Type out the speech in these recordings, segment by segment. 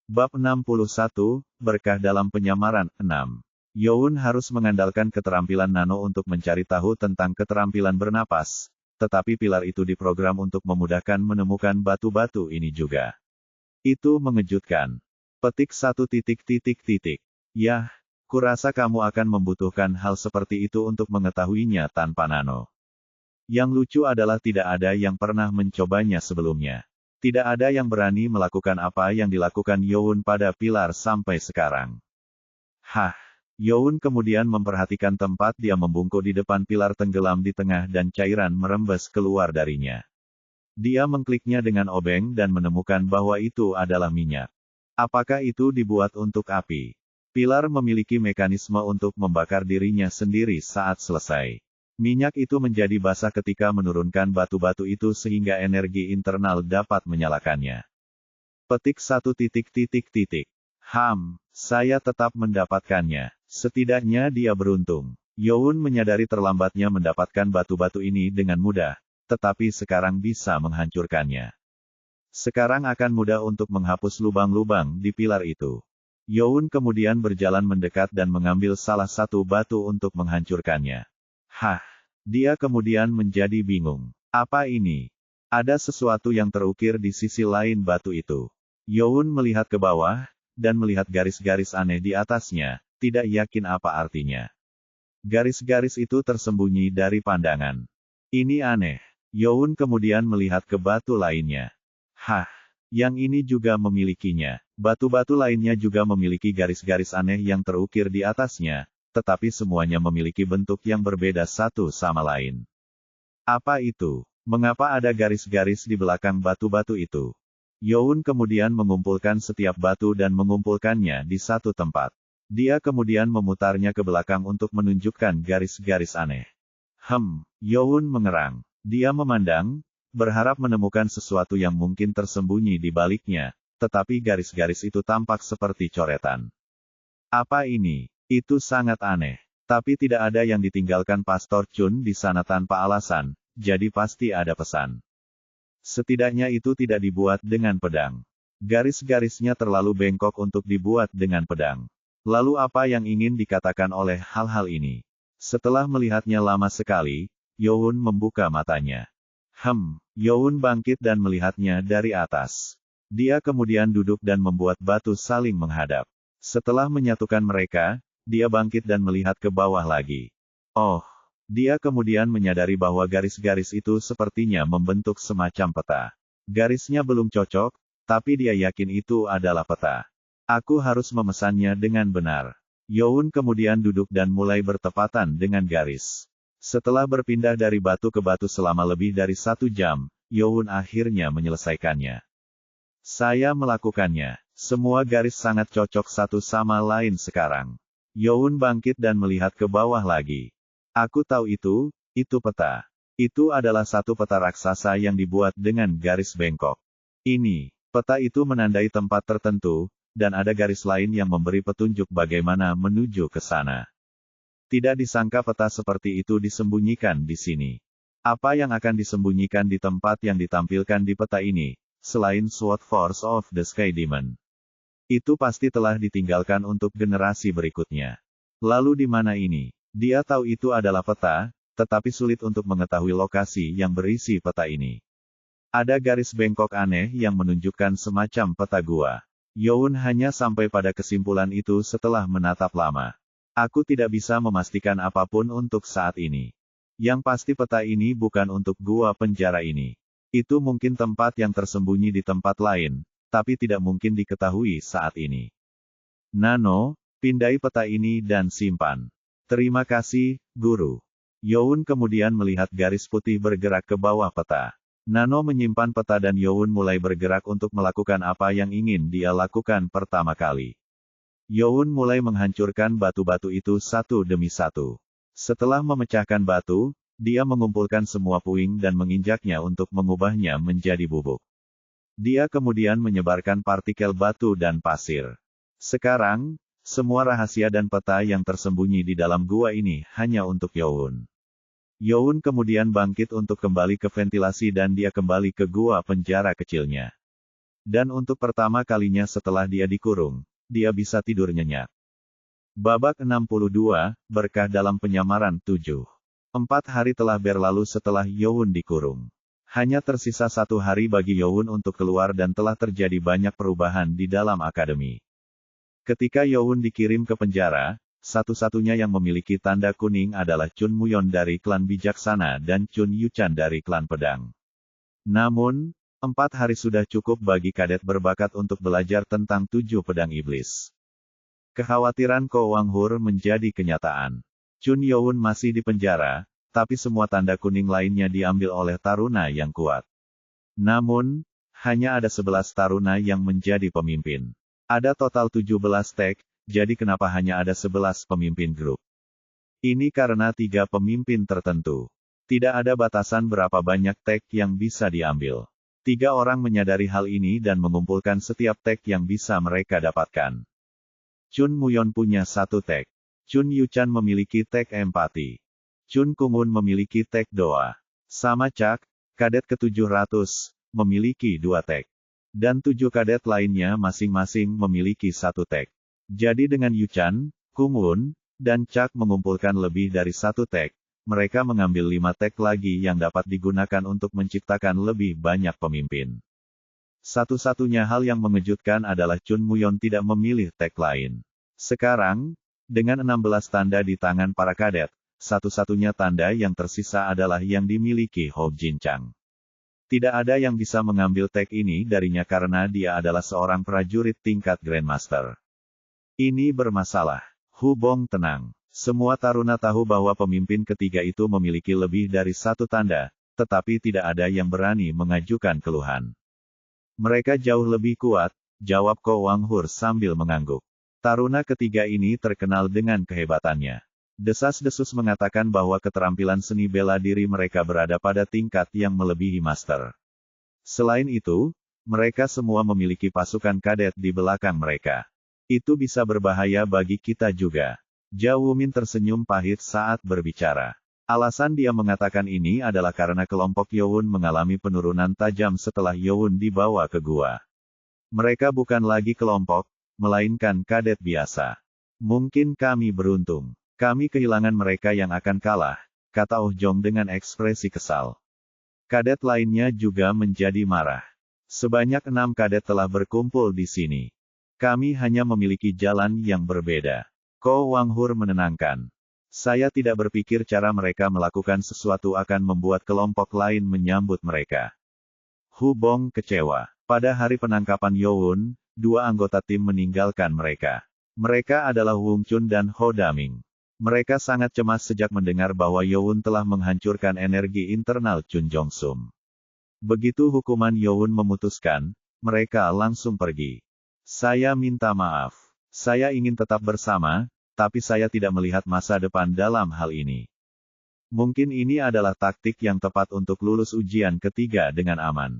Bab 61, Berkah dalam Penyamaran, 6. Youn harus mengandalkan keterampilan Nano untuk mencari tahu tentang keterampilan bernapas, tetapi pilar itu diprogram untuk memudahkan menemukan batu-batu ini juga. Itu mengejutkan. Petik 1. Yah, kurasa kamu akan membutuhkan hal seperti itu untuk mengetahuinya tanpa Nano. Yang lucu adalah tidak ada yang pernah mencobanya sebelumnya. Tidak ada yang berani melakukan apa yang dilakukan Youn pada pilar sampai sekarang. Hah! Youn kemudian memperhatikan tempat dia membungkuk di depan pilar tenggelam di tengah dan cairan merembes keluar darinya. Dia mengkliknya dengan obeng dan menemukan bahwa itu adalah minyak. Apakah itu dibuat untuk api? Pilar memiliki mekanisme untuk membakar dirinya sendiri saat selesai. Minyak itu menjadi basah ketika menurunkan batu-batu itu sehingga energi internal dapat menyalakannya. Petik 1. Saya tetap mendapatkannya. Setidaknya dia beruntung. Youn menyadari terlambatnya mendapatkan batu-batu ini dengan mudah, tetapi sekarang bisa menghancurkannya. Sekarang akan mudah untuk menghapus lubang-lubang di pilar itu. Youn kemudian berjalan mendekat dan mengambil salah satu batu untuk menghancurkannya. Hah! Dia kemudian menjadi bingung. Apa ini? Ada sesuatu yang terukir di sisi lain batu itu. Youn melihat ke bawah, dan melihat garis-garis aneh di atasnya, tidak yakin apa artinya. Garis-garis itu tersembunyi dari pandangan. Ini aneh. Youn kemudian melihat ke batu lainnya. Hah! Yang ini juga memilikinya. Batu-batu lainnya juga memiliki garis-garis aneh yang terukir di atasnya, tetapi semuanya memiliki bentuk yang berbeda satu sama lain. Apa itu? Mengapa ada garis-garis di belakang batu-batu itu? Youn kemudian mengumpulkan setiap batu dan mengumpulkannya di satu tempat. Dia kemudian memutarnya ke belakang untuk menunjukkan garis-garis aneh. Youn mengerang. Dia memandang, berharap menemukan sesuatu yang mungkin tersembunyi di baliknya, tetapi garis-garis itu tampak seperti coretan. Apa ini? Itu sangat aneh. Tapi tidak ada yang ditinggalkan Pastor Chun di sana tanpa alasan, jadi pasti ada pesan. Setidaknya itu tidak dibuat dengan pedang. Garis-garisnya terlalu bengkok untuk dibuat dengan pedang. Lalu apa yang ingin dikatakan oleh hal-hal ini? Setelah melihatnya lama sekali, Youn membuka matanya. Youn bangkit dan melihatnya dari atas. Dia kemudian duduk dan membuat batu saling menghadap. Setelah menyatukan mereka, dia bangkit dan melihat ke bawah lagi. Oh, dia kemudian menyadari bahwa garis-garis itu sepertinya membentuk semacam peta. Garisnya belum cocok, tapi dia yakin itu adalah peta. Aku harus memesannya dengan benar. Youn kemudian duduk dan mulai bertepatan dengan garis. Setelah berpindah dari batu ke batu selama lebih dari 1 jam, Youn akhirnya menyelesaikannya. Saya melakukannya. Semua garis sangat cocok satu sama lain sekarang. Youn bangkit dan melihat ke bawah lagi. Aku tahu itu peta. Itu adalah satu peta raksasa yang dibuat dengan garis bengkok. Ini, peta itu menandai tempat tertentu, dan ada garis lain yang memberi petunjuk bagaimana menuju ke sana. Tidak disangka peta seperti itu disembunyikan di sini. Apa yang akan disembunyikan di tempat yang ditampilkan di peta ini, selain Sword Force of the Sky Demon? Itu pasti telah ditinggalkan untuk generasi berikutnya. Lalu di mana ini? Dia tahu itu adalah peta, tetapi sulit untuk mengetahui lokasi yang berisi peta ini. Ada garis bengkok aneh yang menunjukkan semacam peta gua. Youn hanya sampai pada kesimpulan itu setelah menatap lama. Aku tidak bisa memastikan apapun untuk saat ini. Yang pasti peta ini bukan untuk gua penjara ini. Itu mungkin tempat yang tersembunyi di tempat lain, tapi tidak mungkin diketahui saat ini. Nano, pindai peta ini dan simpan. Terima kasih, Guru. Youn kemudian melihat garis putih bergerak ke bawah peta. Nano menyimpan peta dan Youn mulai bergerak untuk melakukan apa yang ingin dia lakukan pertama kali. Youn mulai menghancurkan batu-batu itu satu demi satu. Setelah memecahkan batu, dia mengumpulkan semua puing dan menginjaknya untuk mengubahnya menjadi bubuk. Dia kemudian menyebarkan partikel batu dan pasir. Sekarang, semua rahasia dan peta yang tersembunyi di dalam gua ini hanya untuk Youn. Youn kemudian bangkit untuk kembali ke ventilasi dan dia kembali ke gua penjara kecilnya. Dan untuk pertama kalinya setelah dia dikurung, dia bisa tidur nyenyak. Babak 62, berkah dalam penyamaran 7. 4 hari telah berlalu setelah Youn dikurung. Hanya tersisa 1 hari bagi Youn untuk keluar dan telah terjadi banyak perubahan di dalam akademi. Ketika Youn dikirim ke penjara, satu-satunya yang memiliki tanda kuning adalah Chun Muyon dari klan Bijaksana dan Chun Yuchan dari klan Pedang. Namun, 4 hari sudah cukup bagi kadet berbakat untuk belajar tentang 7 pedang iblis. Kekhawatiran Ko Wanghur menjadi kenyataan. Chun Youn masih di penjara, tapi semua tanda kuning lainnya diambil oleh taruna yang kuat. Namun, hanya ada 11 taruna yang menjadi pemimpin. Ada total 17 tag, jadi kenapa hanya ada 11 pemimpin grup? Ini karena 3 pemimpin tertentu. Tidak ada batasan berapa banyak tag yang bisa diambil. 3 orang menyadari hal ini dan mengumpulkan setiap tag yang bisa mereka dapatkan. Chun Muyon punya 1 tag. Chun Yuchan memiliki tag empati. Chun Kungun memiliki tag doa. Sama Cak, kadet ke-700, memiliki 2 tag. Dan 7 kadet lainnya masing-masing memiliki 1 tag. Jadi dengan Yuchan, Kungun, dan Cak mengumpulkan lebih dari 1 tag, mereka mengambil 5 tag lagi yang dapat digunakan untuk menciptakan lebih banyak pemimpin. Satu-satunya hal yang mengejutkan adalah Chun Muyon tidak memilih tag lain. Sekarang, dengan 16 tanda di tangan para kadet, satu-satunya tanda yang tersisa adalah yang dimiliki Ho Jinchang. Tidak ada yang bisa mengambil tag ini darinya karena dia adalah seorang prajurit tingkat Grandmaster. Ini bermasalah. Hu Bong tenang. Semua taruna tahu bahwa pemimpin ketiga itu memiliki lebih dari 1 tanda, tetapi tidak ada yang berani mengajukan keluhan. Mereka jauh lebih kuat, jawab Ko Wanghur sambil mengangguk. Taruna ketiga ini terkenal dengan kehebatannya. Desas-desus mengatakan bahwa keterampilan seni bela diri mereka berada pada tingkat yang melebihi master. Selain itu, mereka semua memiliki pasukan kadet di belakang mereka. Itu bisa berbahaya bagi kita juga. Zhao Wumin tersenyum pahit saat berbicara. Alasan dia mengatakan ini adalah karena kelompok Youn mengalami penurunan tajam setelah Youn dibawa ke gua. Mereka bukan lagi kelompok, melainkan kadet biasa. Mungkin kami beruntung. Kami kehilangan mereka yang akan kalah, kata Oh Jong dengan ekspresi kesal. Kadet lainnya juga menjadi marah. Sebanyak 6 kadet telah berkumpul di sini. Kami hanya memiliki jalan yang berbeda. Ko Wanghur menenangkan. Saya tidak berpikir cara mereka melakukan sesuatu akan membuat kelompok lain menyambut mereka. Hu Bong kecewa. Pada hari penangkapan Youn, 2 anggota tim meninggalkan mereka. Mereka adalah Wung Chun dan Ho Daming. Mereka sangat cemas sejak mendengar bahwa Youn telah menghancurkan energi internal Chun Jong Sum. Begitu hukuman Youn memutuskan, mereka langsung pergi. Saya minta maaf. Saya ingin tetap bersama, tapi saya tidak melihat masa depan dalam hal ini. Mungkin ini adalah taktik yang tepat untuk lulus ujian ketiga dengan aman.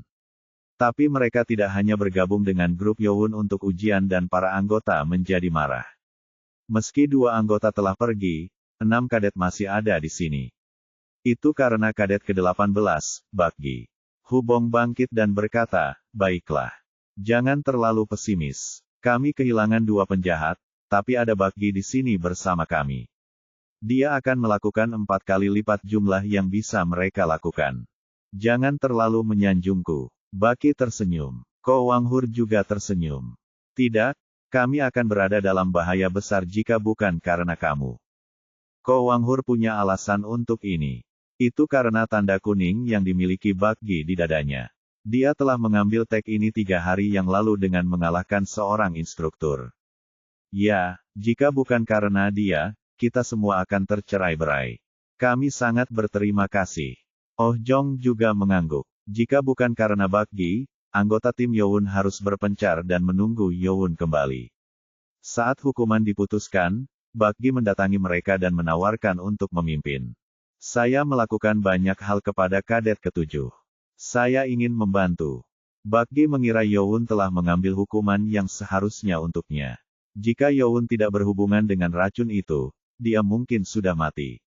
Tapi mereka tidak hanya bergabung dengan grup Youn untuk ujian dan para anggota menjadi marah. Meski 2 anggota telah pergi, 6 kadet masih ada di sini. Itu karena kadet ke-18, Bakgi. Hu Bong bangkit dan berkata, baiklah. Jangan terlalu pesimis. Kami kehilangan 2 penjahat, tapi ada Bakgi di sini bersama kami. Dia akan melakukan 4 kali lipat jumlah yang bisa mereka lakukan. Jangan terlalu menyanjungku. Bakgi tersenyum. Ko Wanghur juga tersenyum. Tidak, kami akan berada dalam bahaya besar jika bukan karena kamu. Ko Wanghur punya alasan untuk ini. Itu karena tanda kuning yang dimiliki Bakgi di dadanya. Dia telah mengambil tag ini 3 hari yang lalu dengan mengalahkan seorang instruktur. Ya, jika bukan karena dia, kita semua akan tercerai-berai. Kami sangat berterima kasih. Oh Jong juga mengangguk. Jika bukan karena Bakgi, anggota tim Youn harus berpencar dan menunggu Youn kembali. Saat hukuman diputuskan, Bakgi mendatangi mereka dan menawarkan untuk memimpin. Saya melakukan banyak hal kepada kadet ke-7. Saya ingin membantu. Bakgi mengira Youn telah mengambil hukuman yang seharusnya untuknya. Jika Youn tidak berhubungan dengan racun itu, dia mungkin sudah mati.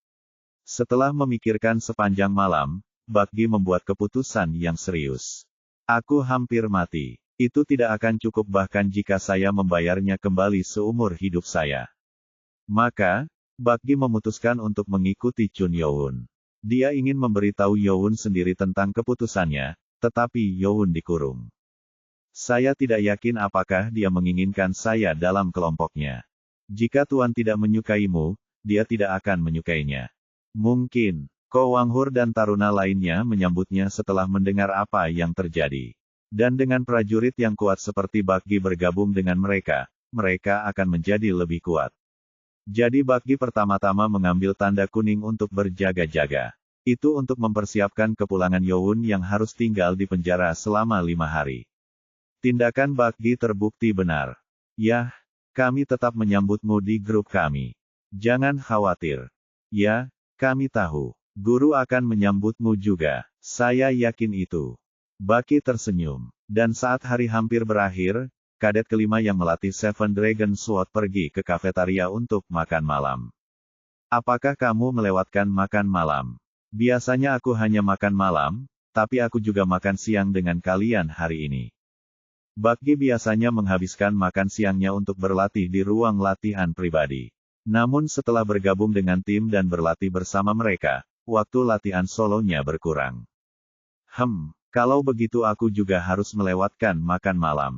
Setelah memikirkan sepanjang malam, Bakgi membuat keputusan yang serius. Aku hampir mati. Itu tidak akan cukup bahkan jika saya membayarnya kembali seumur hidup saya. Maka, Bakgi memutuskan untuk mengikuti Chun Youn. Dia ingin memberitahu Youn sendiri tentang keputusannya, tetapi Youn dikurung. Saya tidak yakin apakah dia menginginkan saya dalam kelompoknya. Jika Tuan tidak menyukaimu, dia tidak akan menyukainya. Mungkin, Ko Wanghur dan taruna lainnya menyambutnya setelah mendengar apa yang terjadi. Dan dengan prajurit yang kuat seperti Bakgi bergabung dengan mereka, mereka akan menjadi lebih kuat. Jadi Bakgi pertama-tama mengambil tanda kuning untuk berjaga-jaga. Itu untuk mempersiapkan kepulangan Youn yang harus tinggal di penjara selama 5 hari. Tindakan Bakgi terbukti benar. Yah, kami tetap menyambutmu di grup kami. Jangan khawatir. Ya, kami tahu. Guru akan menyambutmu juga. Saya yakin itu. Bakgi tersenyum. Dan saat hari hampir berakhir, kadet kelima yang melatih Seven Dragon Sword pergi ke kafetaria untuk makan malam. Apakah kamu melewatkan makan malam? Biasanya aku hanya makan malam, tapi aku juga makan siang dengan kalian hari ini. Bakgi biasanya menghabiskan makan siangnya untuk berlatih di ruang latihan pribadi. Namun setelah bergabung dengan tim dan berlatih bersama mereka, waktu latihan solonya berkurang. Kalau begitu aku juga harus melewatkan makan malam.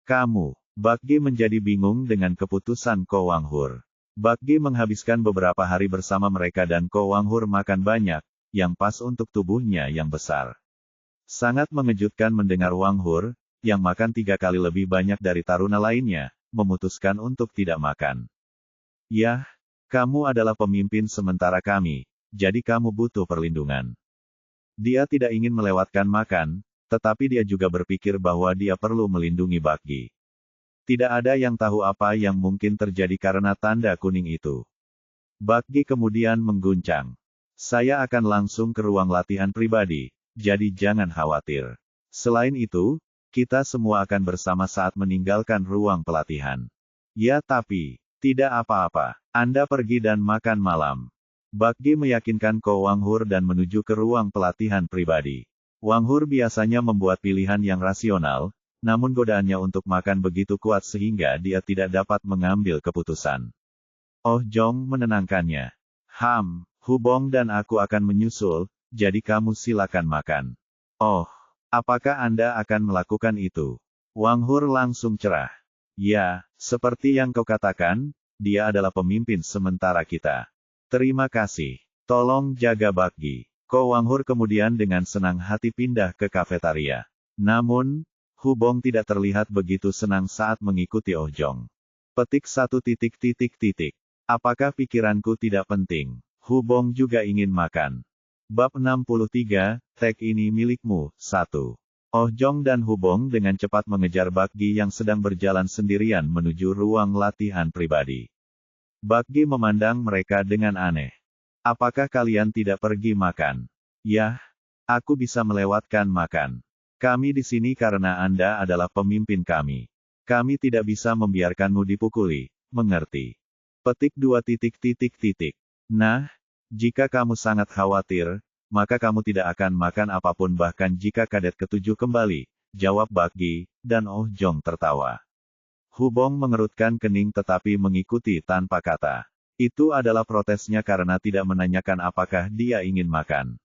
Kamu, Bakgi menjadi bingung dengan keputusan Ko Wanghur. Bakgi menghabiskan beberapa hari bersama mereka dan Ko Wanghur makan banyak, yang pas untuk tubuhnya yang besar. Sangat mengejutkan mendengar Wanghur, yang makan 3 kali lebih banyak dari taruna lainnya, memutuskan untuk tidak makan. Yah, kamu adalah pemimpin sementara kami, jadi kamu butuh perlindungan. Dia tidak ingin melewatkan makan, tetapi dia juga berpikir bahwa dia perlu melindungi Bakgi. Tidak ada yang tahu apa yang mungkin terjadi karena tanda kuning itu. Bakgi kemudian mengguncang. Saya akan langsung ke ruang latihan pribadi, jadi jangan khawatir. Selain itu, kita semua akan bersama saat meninggalkan ruang pelatihan. Ya tapi, tidak apa-apa, Anda pergi dan makan malam. Bakgi meyakinkan Ko Wanghur dan menuju ke ruang pelatihan pribadi. Wanghur biasanya membuat pilihan yang rasional, namun godaannya untuk makan begitu kuat sehingga dia tidak dapat mengambil keputusan. Oh Jong menenangkannya. Hubong dan aku akan menyusul, jadi kamu silakan makan. Oh, apakah Anda akan melakukan itu? Wanghur langsung cerah. Ya, seperti yang kau katakan, dia adalah pemimpin sementara kita. Terima kasih. Tolong jaga Bakgi. Ko Wanghur kemudian dengan senang hati pindah ke kafetaria. Namun, Hubong tidak terlihat begitu senang saat mengikuti Oh Jong. Petik 1. Apakah pikiranku tidak penting? Hubong juga ingin makan. Bab 63, tag ini milikmu, 1. Oh Jong dan Hubong dengan cepat mengejar Bakgi yang sedang berjalan sendirian menuju ruang latihan pribadi. Bakgi memandang mereka dengan aneh. Apakah kalian tidak pergi makan? Yah, aku bisa melewatkan makan. Kami di sini karena Anda adalah pemimpin kami. Kami tidak bisa membiarkanmu dipukuli, mengerti? Petik 2. Nah, jika kamu sangat khawatir, maka kamu tidak akan makan apapun bahkan jika kadet ketujuh kembali, jawab Bakgi, dan Oh Jong tertawa. Hubong mengerutkan kening tetapi mengikuti tanpa kata. Itu adalah protesnya karena tidak menanyakan apakah dia ingin makan.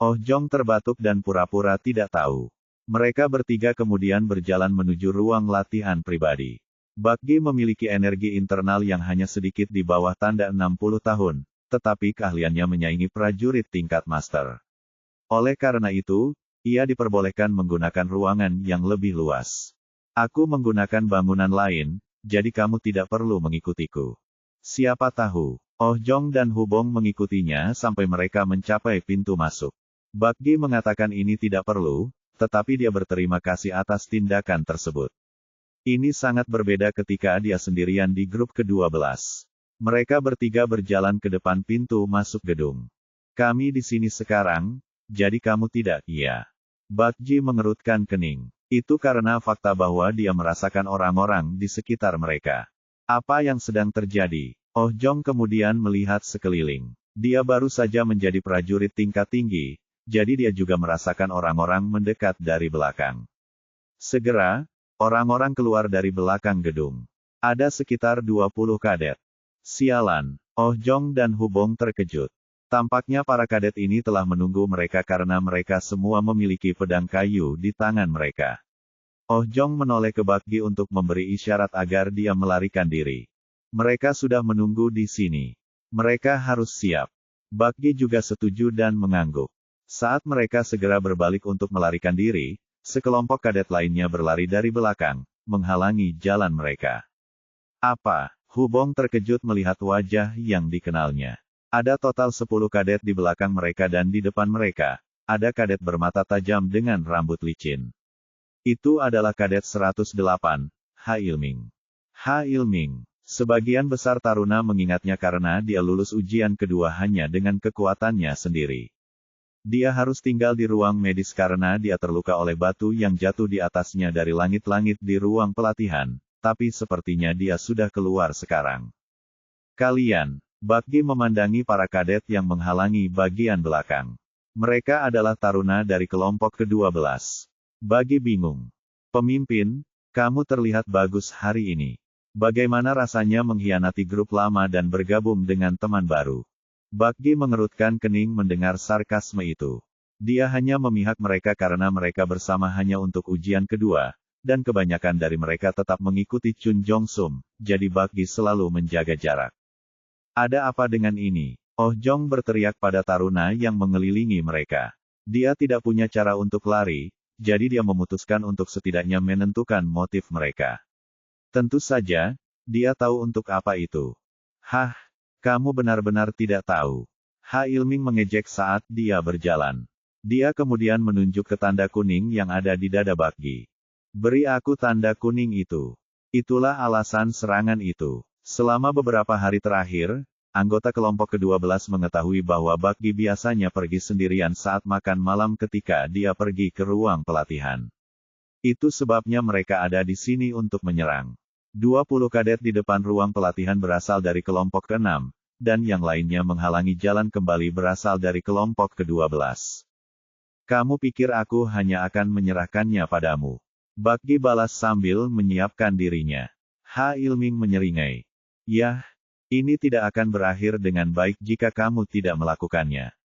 Oh Jong terbatuk dan pura-pura tidak tahu. Mereka bertiga kemudian berjalan menuju ruang latihan pribadi. Bakgi memiliki energi internal yang hanya sedikit di bawah tanda 60 tahun, tetapi keahliannya menyaingi prajurit tingkat master. Oleh karena itu, ia diperbolehkan menggunakan ruangan yang lebih luas. Aku menggunakan bangunan lain, jadi kamu tidak perlu mengikutiku. Siapa tahu, Oh Jong dan Hubong mengikutinya sampai mereka mencapai pintu masuk. Bakgi mengatakan ini tidak perlu, tetapi dia berterima kasih atas tindakan tersebut. Ini sangat berbeda ketika dia sendirian di grup ke-12. Mereka bertiga berjalan ke depan pintu masuk gedung. Kami di sini sekarang, jadi kamu tidak, iya. Bakgi mengerutkan kening. Itu karena fakta bahwa dia merasakan orang-orang di sekitar mereka. Apa yang sedang terjadi? Oh Jong kemudian melihat sekeliling. Dia baru saja menjadi prajurit tingkat tinggi, jadi dia juga merasakan orang-orang mendekat dari belakang. Segera, orang-orang keluar dari belakang gedung. Ada sekitar 20 kadet. Sialan, Oh Jong dan Hubong terkejut. Tampaknya para kadet ini telah menunggu mereka karena mereka semua memiliki pedang kayu di tangan mereka. Oh Jong menoleh ke Bakgi untuk memberi isyarat agar dia melarikan diri. Mereka sudah menunggu di sini. Mereka harus siap. Bakgi juga setuju dan mengangguk. Saat mereka segera berbalik untuk melarikan diri, sekelompok kadet lainnya berlari dari belakang, menghalangi jalan mereka. Apa? Hubong terkejut melihat wajah yang dikenalnya. Ada total 10 kadet di belakang mereka dan di depan mereka, ada kadet bermata tajam dengan rambut licin. Itu adalah kadet 108, Ha Ilming. Ha Ilming. Sebagian besar taruna mengingatnya karena dia lulus ujian kedua hanya dengan kekuatannya sendiri. Dia harus tinggal di ruang medis karena dia terluka oleh batu yang jatuh di atasnya dari langit-langit di ruang pelatihan, tapi sepertinya dia sudah keluar sekarang. Kalian, Bakgi memandangi para kadet yang menghalangi bagian belakang. Mereka adalah taruna dari kelompok ke-12. Bakgi bingung. Pemimpin, kamu terlihat bagus hari ini. Bagaimana rasanya mengkhianati grup lama dan bergabung dengan teman baru? Bakgi mengerutkan kening mendengar sarkasme itu. Dia hanya memihak mereka karena mereka bersama hanya untuk ujian kedua, dan kebanyakan dari mereka tetap mengikuti Chun Jong-sum, jadi Bakgi selalu menjaga jarak. Ada apa dengan ini? Oh Jong berteriak pada taruna yang mengelilingi mereka. Dia tidak punya cara untuk lari, jadi dia memutuskan untuk setidaknya menentukan motif mereka. Tentu saja, dia tahu untuk apa itu. Hah? Kamu benar-benar tidak tahu. Ha Ilming mengejek saat dia berjalan. Dia kemudian menunjuk ke tanda kuning yang ada di dada Bakgi. Beri aku tanda kuning itu. Itulah alasan serangan itu. Selama beberapa hari terakhir, anggota kelompok ke-12 mengetahui bahwa Bakgi biasanya pergi sendirian saat makan malam ketika dia pergi ke ruang pelatihan. Itu sebabnya mereka ada di sini untuk menyerang. 20 kadet di depan ruang pelatihan berasal dari kelompok ke-6, dan yang lainnya menghalangi jalan kembali berasal dari kelompok ke-12. Kamu pikir aku hanya akan menyerahkannya padamu? Bakgi balas sambil menyiapkan dirinya. Ha Ilming menyeringai. Yah, ini tidak akan berakhir dengan baik jika kamu tidak melakukannya.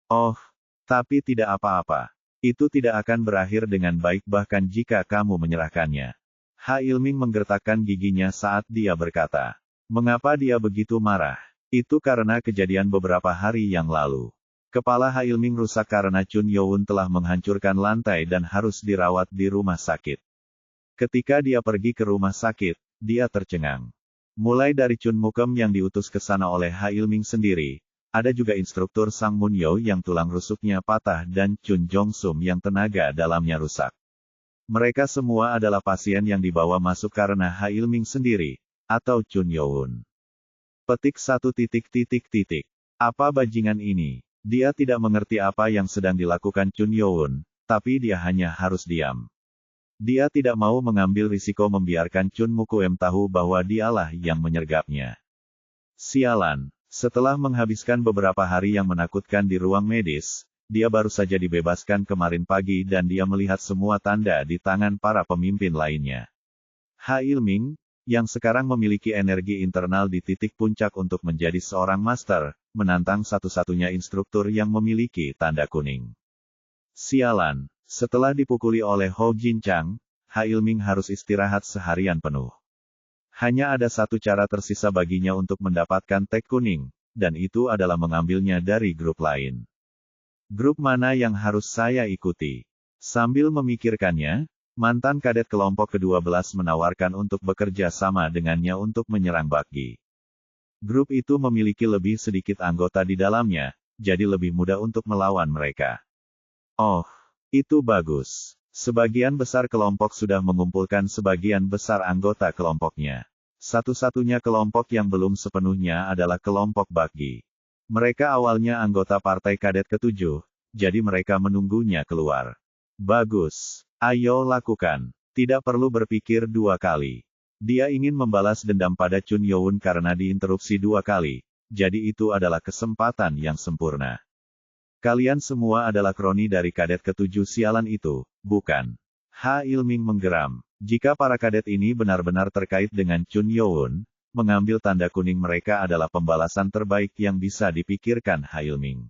Oh, tapi tidak apa-apa. Itu tidak akan berakhir dengan baik bahkan jika kamu menyerahkannya. Ha Ilming menggertakkan giginya saat dia berkata. Mengapa dia begitu marah? Itu karena kejadian beberapa hari yang lalu. Kepala Ha Ilming rusak karena Chun Youn telah menghancurkan lantai dan harus dirawat di rumah sakit. Ketika dia pergi ke rumah sakit, dia tercengang. Mulai dari Chun Mukem yang diutus ke sana oleh Ha Ilming sendiri, ada juga instruktur Sang Munyo yang tulang rusuknya patah dan Chun Jong-sum yang tenaga dalamnya rusak. Mereka semua adalah pasien yang dibawa masuk karena Ha Ilming sendiri, atau Chun Youn. Petik 1. Apa bajingan ini? Dia tidak mengerti apa yang sedang dilakukan Chun Youn, tapi dia hanya harus diam. Dia tidak mau mengambil risiko membiarkan Chun Mukem tahu bahwa dialah yang menyergapnya. Sialan, setelah menghabiskan beberapa hari yang menakutkan di ruang medis, dia baru saja dibebaskan kemarin pagi dan dia melihat semua tanda di tangan para pemimpin lainnya. Ha Ilming, yang sekarang memiliki energi internal di titik puncak untuk menjadi seorang master, menantang satu-satunya instruktur yang memiliki tanda kuning. Sialan, setelah dipukuli oleh Ho Jin Chang, Ha Ilming harus istirahat seharian penuh. Hanya ada satu cara tersisa baginya untuk mendapatkan tag kuning, dan itu adalah mengambilnya dari grup lain. Grup mana yang harus saya ikuti? Sambil memikirkannya, mantan kadet kelompok ke-12 menawarkan untuk bekerja sama dengannya untuk menyerang Bakgi. Grup itu memiliki lebih sedikit anggota di dalamnya, jadi lebih mudah untuk melawan mereka. Oh, itu bagus. Sebagian besar kelompok sudah mengumpulkan sebagian besar anggota kelompoknya. Satu-satunya kelompok yang belum sepenuhnya adalah kelompok Bakgi. Mereka awalnya anggota partai kadet ke-7, jadi mereka menunggunya keluar. Bagus. Ayo lakukan. Tidak perlu berpikir dua kali. Dia ingin membalas dendam pada Chun Youn karena diinterupsi 2 kali, jadi itu adalah kesempatan yang sempurna. Kalian semua adalah kroni dari kadet ke-7 sialan itu, bukan? Ha Ilming menggeram. Jika para kadet ini benar-benar terkait dengan Chun Youn, mengambil tanda kuning mereka adalah pembalasan terbaik yang bisa dipikirkan Ha Ilming.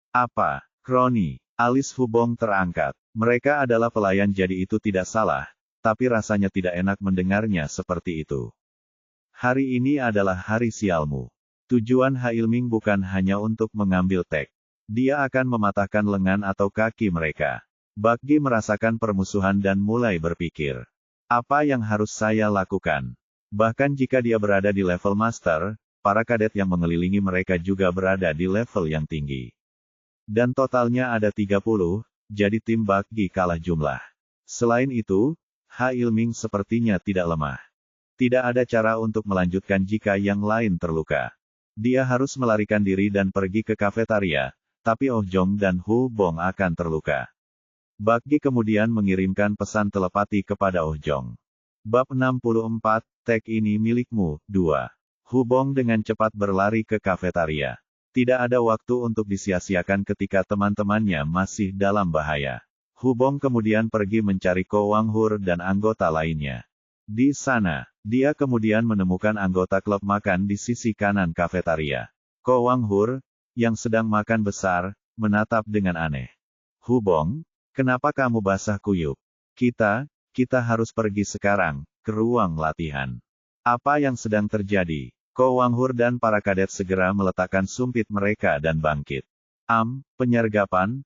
Apa, Kroni? Alis Hubong terangkat. Mereka adalah pelayan jadi itu tidak salah, tapi rasanya tidak enak mendengarnya seperti itu. Hari ini adalah hari sialmu. Tujuan Ha Ilming bukan hanya untuk mengambil tek. Dia akan mematahkan lengan atau kaki mereka. Bakgi merasakan permusuhan dan mulai berpikir. Apa yang harus saya lakukan? Bahkan jika dia berada di level master, para kadet yang mengelilingi mereka juga berada di level yang tinggi. Dan totalnya ada 30, jadi tim Bakgi kalah jumlah. Selain itu, Ha Ilming sepertinya tidak lemah. Tidak ada cara untuk melanjutkan jika yang lain terluka. Dia harus melarikan diri dan pergi ke kafetaria, tapi Oh Jong dan Hu Bong akan terluka. Bakgi kemudian mengirimkan pesan telepati kepada Oh Jong. Bab 64, tek ini milikmu, 2. Hu Bong dengan cepat berlari ke kafetaria. Tidak ada waktu untuk disia-siakan ketika teman-temannya masih dalam bahaya. Hu Bong kemudian pergi mencari Ko Wang Hur dan anggota lainnya. Di sana, dia kemudian menemukan anggota klub makan di sisi kanan kafetaria. Ko Wang Hur, yang sedang makan besar, menatap dengan aneh. Hu Bong, kenapa kamu basah kuyup? Kita harus pergi sekarang, ke ruang latihan. Apa yang sedang terjadi? Ko Wang Hur dan para kadet segera meletakkan sumpit mereka dan bangkit. Penyergapan,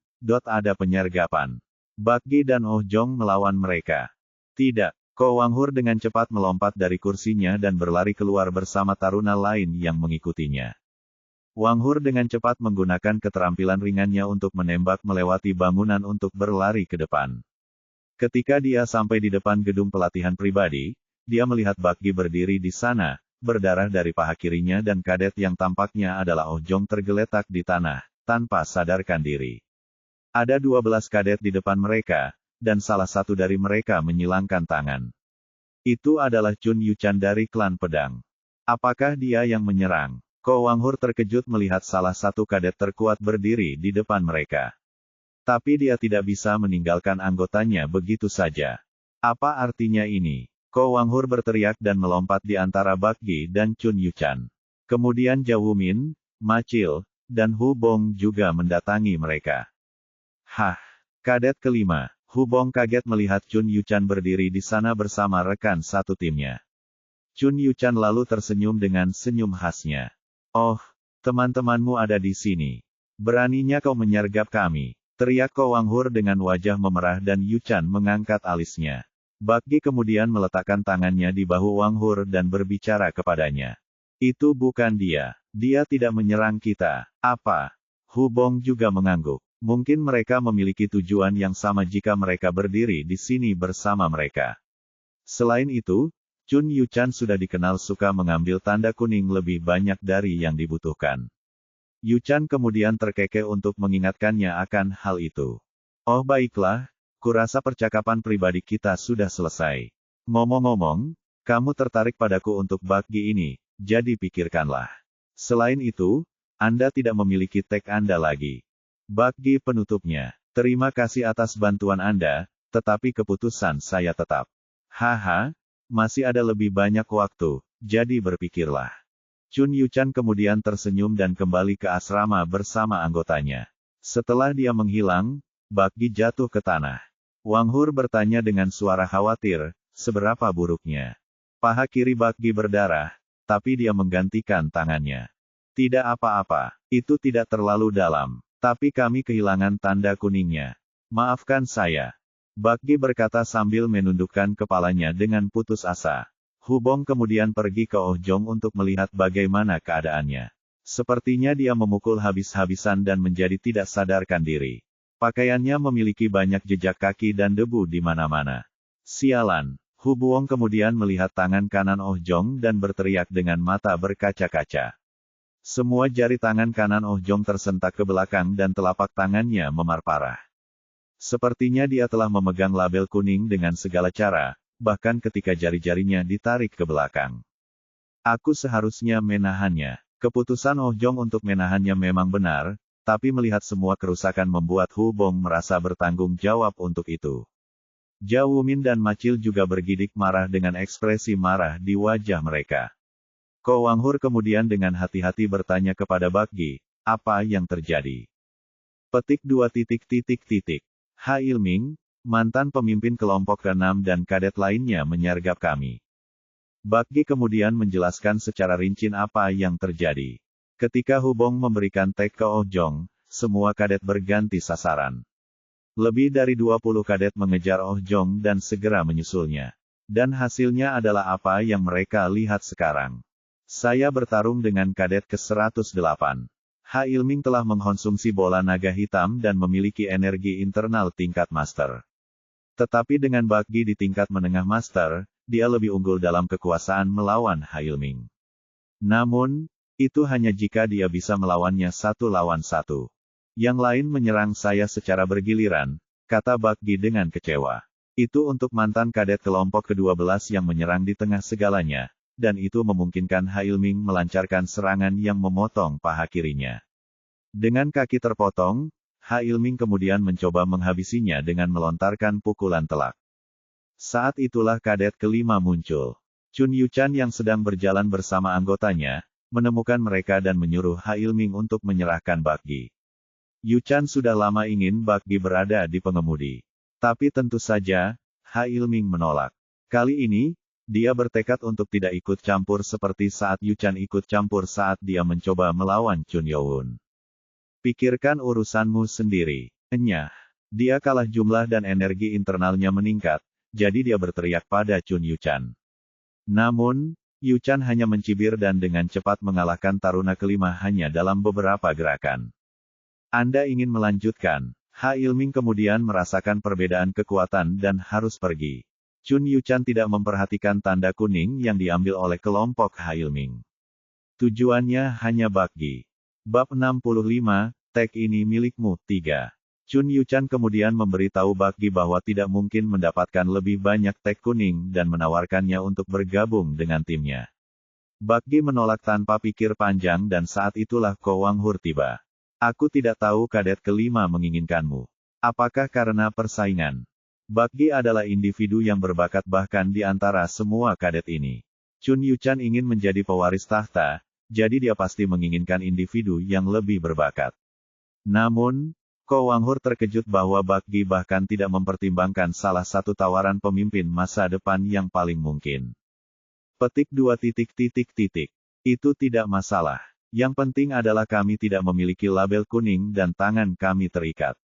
ada penyergapan. Bakgi dan Oh Jong melawan mereka. Tidak. Ko Wang Hur dengan cepat melompat dari kursinya dan berlari keluar bersama taruna lain yang mengikutinya. Wang Hur dengan cepat menggunakan keterampilan ringannya untuk menembak melewati bangunan untuk berlari ke depan. Ketika dia sampai di depan gedung pelatihan pribadi, dia melihat Bakgi berdiri di sana, berdarah dari paha kirinya dan kadet yang tampaknya adalah Oh Jong tergeletak di tanah, tanpa sadarkan diri. Ada 12 kadet di depan mereka, dan salah satu dari mereka menyilangkan tangan. Itu adalah Chun Yuchan dari klan pedang. Apakah dia yang menyerang? Ko Wang Hur terkejut melihat salah satu kadet terkuat berdiri di depan mereka. Tapi dia tidak bisa meninggalkan anggotanya begitu saja. Apa artinya ini? Ko Wang Hur berteriak dan melompat di antara Bakgi dan Chun Yuchan. Kemudian Zhao Min, Ma Chil, dan Hu Bong juga mendatangi mereka. Hah! Kadet kelima. Hu Bong kaget melihat Chun Yuchan berdiri di sana bersama rekan satu timnya. Chun Yuchan lalu tersenyum dengan senyum khasnya. Oh, teman-temanmu ada di sini. Beraninya kau menyergap kami, teriak Ko Wang Hur dengan wajah memerah dan Yuchan mengangkat alisnya. Bakgi kemudian meletakkan tangannya di bahu Wang Hur dan berbicara kepadanya. Itu bukan dia. Dia tidak menyerang kita. Apa? Hu Bong juga mengangguk. Mungkin mereka memiliki tujuan yang sama jika mereka berdiri di sini bersama mereka. Selain itu, Chun Yuchan sudah dikenal suka mengambil tanda kuning lebih banyak dari yang dibutuhkan. Yuchan kemudian terkekeh untuk mengingatkannya akan hal itu. Oh baiklah, kurasa percakapan pribadi kita sudah selesai. Ngomong-ngomong, kamu tertarik padaku untuk Bakgi ini, jadi pikirkanlah. Selain itu, Anda tidak memiliki tek Anda lagi. Bakgi penutupnya. Terima kasih atas bantuan Anda, tetapi keputusan saya tetap. Haha, masih ada lebih banyak waktu, jadi berpikirlah. Chun Yuchan kemudian tersenyum dan kembali ke asrama bersama anggotanya. Setelah dia menghilang, Bakgi jatuh ke tanah. Wang Hur bertanya dengan suara khawatir, seberapa buruknya? Paha kiri Bakgi berdarah, tapi dia menggantikan tangannya. Tidak apa-apa, itu tidak terlalu dalam. Tapi kami kehilangan tanda kuningnya. Maafkan saya. Bakgi berkata sambil menundukkan kepalanya dengan putus asa. Hu Bong kemudian pergi ke Oh Jong untuk melihat bagaimana keadaannya. Sepertinya dia memukul habis-habisan dan menjadi tidak sadarkan diri. Pakaiannya memiliki banyak jejak kaki dan debu di mana-mana. Sialan. Hu Buong kemudian melihat tangan kanan Oh Jong dan berteriak dengan mata berkaca-kaca. Semua jari tangan kanan Oh Jong tersentak ke belakang dan telapak tangannya memar parah. Sepertinya dia telah memegang label kuning dengan segala cara, bahkan ketika jari-jarinya ditarik ke belakang. Aku seharusnya menahannya. Keputusan Oh Jong untuk menahannya memang benar, tapi melihat semua kerusakan membuat Hu Bong merasa bertanggung jawab untuk itu. Zhao Wumin dan Ma Chil juga bergidik marah dengan ekspresi marah di wajah mereka. Ko Wanghur kemudian dengan hati-hati bertanya kepada Bakgi, apa yang terjadi? Petik 2. Ha Ilming, mantan pemimpin kelompok ke-6 dan kadet lainnya menyergap kami. Bakgi kemudian menjelaskan secara rinci apa yang terjadi. Ketika Hubong memberikan tag ke Oh Jong, semua kadet berganti sasaran. Lebih dari 20 kadet mengejar Oh Jong dan segera menyusulnya. Dan hasilnya adalah apa yang mereka lihat sekarang. Saya bertarung dengan kadet ke-108. Ha Ilming telah mengkonsumsi bola naga hitam dan memiliki energi internal tingkat master. Tetapi dengan Bakgi di tingkat menengah master, dia lebih unggul dalam kekuasaan melawan Ha Ilming. Namun, itu hanya jika dia bisa melawannya 1 lawan 1. Yang lain menyerang saya secara bergiliran, kata Bakgi dengan kecewa. Itu untuk mantan kadet kelompok ke-12 yang menyerang di tengah segalanya, dan itu memungkinkan Ha Ilming melancarkan serangan yang memotong paha kirinya. Dengan kaki terpotong, Ha Ilming kemudian mencoba menghabisinya dengan melontarkan pukulan telak. Saat itulah kadet ke-5 muncul. Chun Yuchan yang sedang berjalan bersama anggotanya, menemukan mereka dan menyuruh Ha Ilming untuk menyerahkan Bakgi. Yuchan sudah lama ingin Bakgi berada di pengemudi. Tapi tentu saja, Ha Ilming menolak. Kali ini, dia bertekad untuk tidak ikut campur seperti saat Yuchan ikut campur saat dia mencoba melawan Chun Youn. Pikirkan urusanmu sendiri. Enyah. Dia kalah jumlah dan energi internalnya meningkat, jadi dia berteriak pada Chun Yuchan. Namun, Yuchan hanya mencibir dan dengan cepat mengalahkan taruna kelima hanya dalam beberapa gerakan. Anda ingin melanjutkan? Ha Ilming kemudian merasakan perbedaan kekuatan dan harus pergi. Chun Yuchan tidak memperhatikan tanda kuning yang diambil oleh kelompok Ha Ilming. Tujuannya hanya Bakgi. Bab 65, tag ini milikmu, 3. Chun Yuchan kemudian memberitahu Bakgi bahwa tidak mungkin mendapatkan lebih banyak tag kuning dan menawarkannya untuk bergabung dengan timnya. Bakgi menolak tanpa pikir panjang dan saat itulah Ko Wanghur tiba. Aku tidak tahu kadet ke-5 menginginkanmu. Apakah karena persaingan? Bakgi adalah individu yang berbakat bahkan di antara semua kadet ini. Chun Yuchan ingin menjadi pewaris tahta, jadi dia pasti menginginkan individu yang lebih berbakat. Namun, Ko Wanghur terkejut bahwa Bakgi bahkan tidak mempertimbangkan salah satu tawaran pemimpin masa depan yang paling mungkin. Petik 2. Itu tidak masalah. Yang penting adalah kami tidak memiliki label kuning dan tangan kami terikat.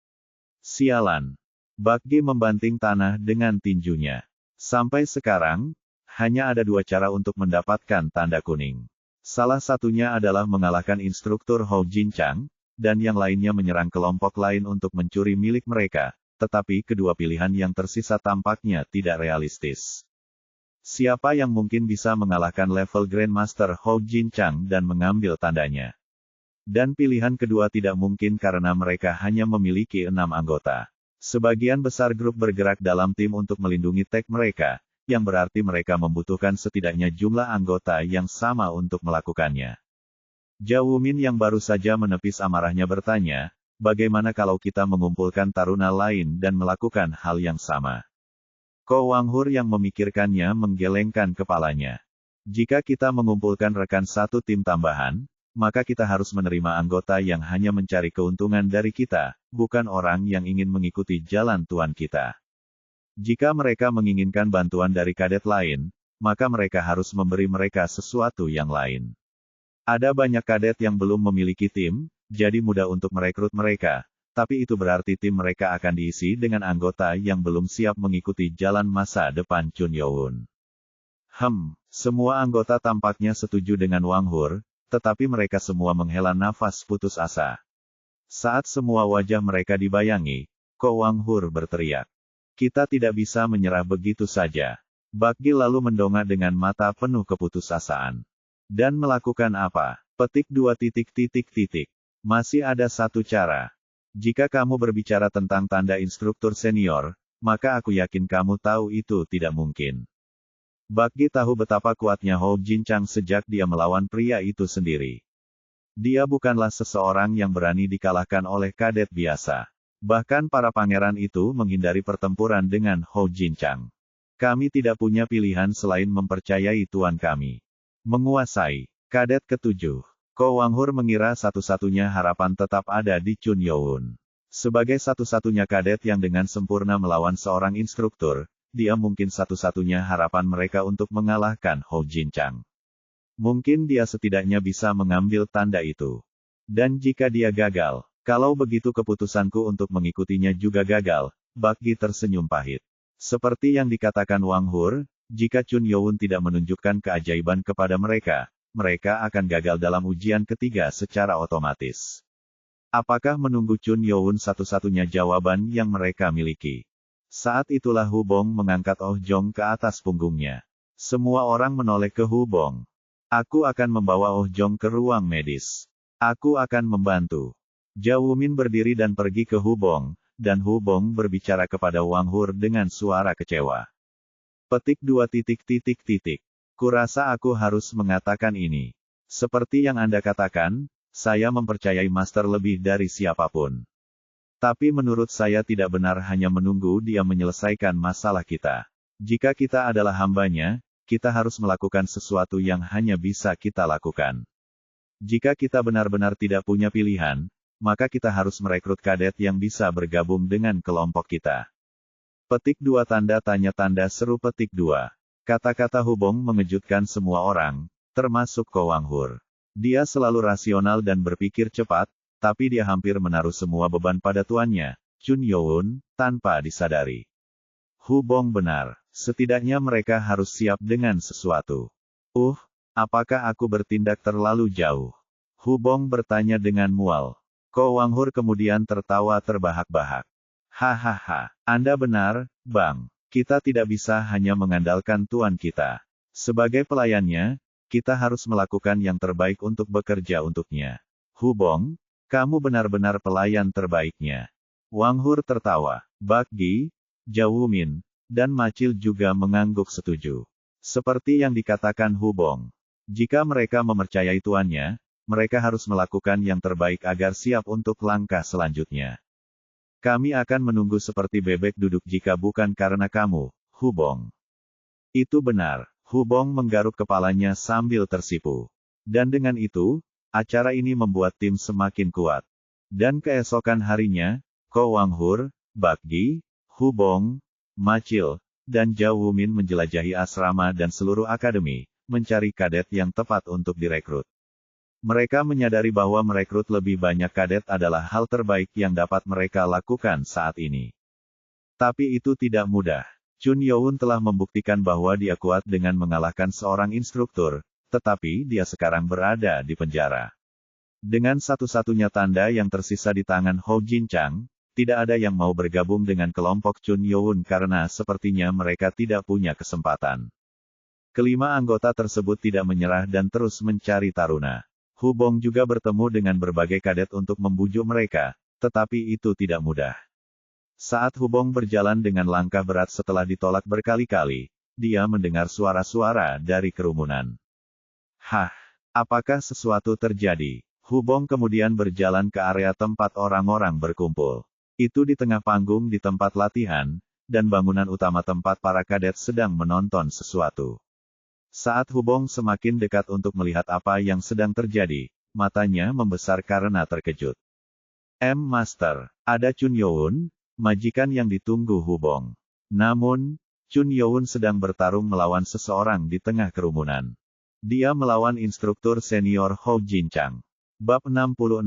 Sialan. Bakgi membanting tanah dengan tinjunya. Sampai sekarang, hanya ada 2 cara untuk mendapatkan tanda kuning. Salah satunya adalah mengalahkan instruktur Hou Jinchang, dan yang lainnya menyerang kelompok lain untuk mencuri milik mereka, tetapi kedua pilihan yang tersisa tampaknya tidak realistis. Siapa yang mungkin bisa mengalahkan level Grandmaster Hou Jinchang dan mengambil tandanya? Dan pilihan kedua tidak mungkin karena mereka hanya memiliki 6 anggota. Sebagian besar grup bergerak dalam tim untuk melindungi tag mereka, yang berarti mereka membutuhkan setidaknya jumlah anggota yang sama untuk melakukannya. Zhao Wumin yang baru saja menepis amarahnya bertanya, bagaimana kalau kita mengumpulkan taruna lain dan melakukan hal yang sama? Ko Wanghur yang memikirkannya menggelengkan kepalanya. Jika kita mengumpulkan rekan satu tim tambahan, maka kita harus menerima anggota yang hanya mencari keuntungan dari kita, bukan orang yang ingin mengikuti jalan tuan kita. Jika mereka menginginkan bantuan dari kadet lain, maka mereka harus memberi mereka sesuatu yang lain. Ada banyak kadet yang belum memiliki tim, jadi mudah untuk merekrut mereka, tapi itu berarti tim mereka akan diisi dengan anggota yang belum siap mengikuti jalan masa depan Chun Youn. Semua anggota tampaknya setuju dengan Wanghur, tetapi mereka semua menghela nafas putus asa. Saat semua wajah mereka dibayangi, Ko Wanghur berteriak. Kita tidak bisa menyerah begitu saja. Bakgi lalu mendongak dengan mata penuh keputusasaan. Dan melakukan apa? Petik 2. Masih ada satu cara. Jika kamu berbicara tentang tanda instruktur senior, maka aku yakin kamu tahu itu tidak mungkin. Bakgi tahu betapa kuatnya Hou Jinchang sejak dia melawan pria itu sendiri. Dia bukanlah seseorang yang berani dikalahkan oleh kadet biasa. Bahkan para pangeran itu menghindari pertempuran dengan Hou Jinchang. Kami tidak punya pilihan selain mempercayai tuan kami. Menguasai. Kadet ketujuh. Ko Wanghur mengira satu-satunya harapan tetap ada di Chun Youn. Sebagai satu-satunya kadet yang dengan sempurna melawan seorang instruktur, dia mungkin satu-satunya harapan mereka untuk mengalahkan Hou Jinchang. Mungkin dia setidaknya bisa mengambil tanda itu. Dan jika dia gagal, kalau begitu keputusanku untuk mengikutinya juga gagal, Bak Gi tersenyum pahit. Seperti yang dikatakan Wang Hur, jika Chun Youn tidak menunjukkan keajaiban kepada mereka, mereka akan gagal dalam ujian ketiga secara otomatis. Apakah menunggu Chun Youn satu-satunya jawaban yang mereka miliki? Saat itulah Hu Bong mengangkat Oh Jong ke atas punggungnya. Semua orang menoleh ke Hu Bong. Aku akan membawa Oh Jong ke ruang medis. Aku akan membantu. Zhao Wumin berdiri dan pergi ke Hu Bong, dan Hu Bong berbicara kepada Wang Hur dengan suara kecewa. Petik 2. Kurasa aku harus mengatakan ini. Seperti yang Anda katakan, saya mempercayai Master lebih dari siapapun. Tapi menurut saya tidak benar hanya menunggu dia menyelesaikan masalah kita. Jika kita adalah hambanya, kita harus melakukan sesuatu yang hanya bisa kita lakukan. Jika kita benar-benar tidak punya pilihan, maka kita harus merekrut kadet yang bisa bergabung dengan kelompok kita. Petik 2 tanda tanya tanda seru petik 2. Kata-kata Hu Bong mengejutkan semua orang, termasuk Ko Wanghur. Dia selalu rasional dan berpikir cepat, tapi dia hampir menaruh semua beban pada tuannya, Chun Youn, tanpa disadari. Hu Bong benar, setidaknya mereka harus siap dengan sesuatu. Apakah aku bertindak terlalu jauh? Hu Bong bertanya dengan mual. Ko Wanghur kemudian tertawa terbahak-bahak. Hahaha, Anda benar, Bang. Kita tidak bisa hanya mengandalkan tuan kita. Sebagai pelayannya, kita harus melakukan yang terbaik untuk bekerja untuknya. Hu Bong, kamu benar-benar pelayan terbaiknya. Wang Hur tertawa. Bak Gi, Zhao Wumin, dan Macil juga mengangguk setuju. Seperti yang dikatakan Hu Bong. Jika mereka mempercayai tuannya, mereka harus melakukan yang terbaik agar siap untuk langkah selanjutnya. Kami akan menunggu seperti bebek duduk jika bukan karena kamu, Hu Bong. Itu benar. Hu Bong menggaruk kepalanya sambil tersipu. Dan dengan itu, acara ini membuat tim semakin kuat. Dan keesokan harinya, Ko Wanghur, Bak Gi, Hu Bong, Macil, dan Zhao Wumin menjelajahi asrama dan seluruh akademi, mencari kadet yang tepat untuk direkrut. Mereka menyadari bahwa merekrut lebih banyak kadet adalah hal terbaik yang dapat mereka lakukan saat ini. Tapi itu tidak mudah. Chun Youn telah membuktikan bahwa dia kuat dengan mengalahkan seorang instruktur, tetapi dia sekarang berada di penjara. Dengan satu-satunya tanda yang tersisa di tangan Hou Jinchang, tidak ada yang mau bergabung dengan kelompok Chun Youn karena sepertinya mereka tidak punya kesempatan. Kelima anggota tersebut tidak menyerah dan terus mencari taruna. Hu Bong juga bertemu dengan berbagai kadet untuk membujuk mereka, tetapi itu tidak mudah. Saat Hu Bong berjalan dengan langkah berat setelah ditolak berkali-kali, dia mendengar suara-suara dari kerumunan. Apakah sesuatu terjadi? Hu Bong kemudian berjalan ke area tempat orang-orang berkumpul. Itu di tengah panggung di tempat latihan, dan bangunan utama tempat para kadet sedang menonton sesuatu. Saat Hu Bong semakin dekat untuk melihat apa yang sedang terjadi, matanya membesar karena terkejut. Master, ada Chun Youn, majikan yang ditunggu Hu Bong. Namun, Chun Youn sedang bertarung melawan seseorang di tengah kerumunan. Dia melawan instruktur senior Hou Jinchang. Bab 66,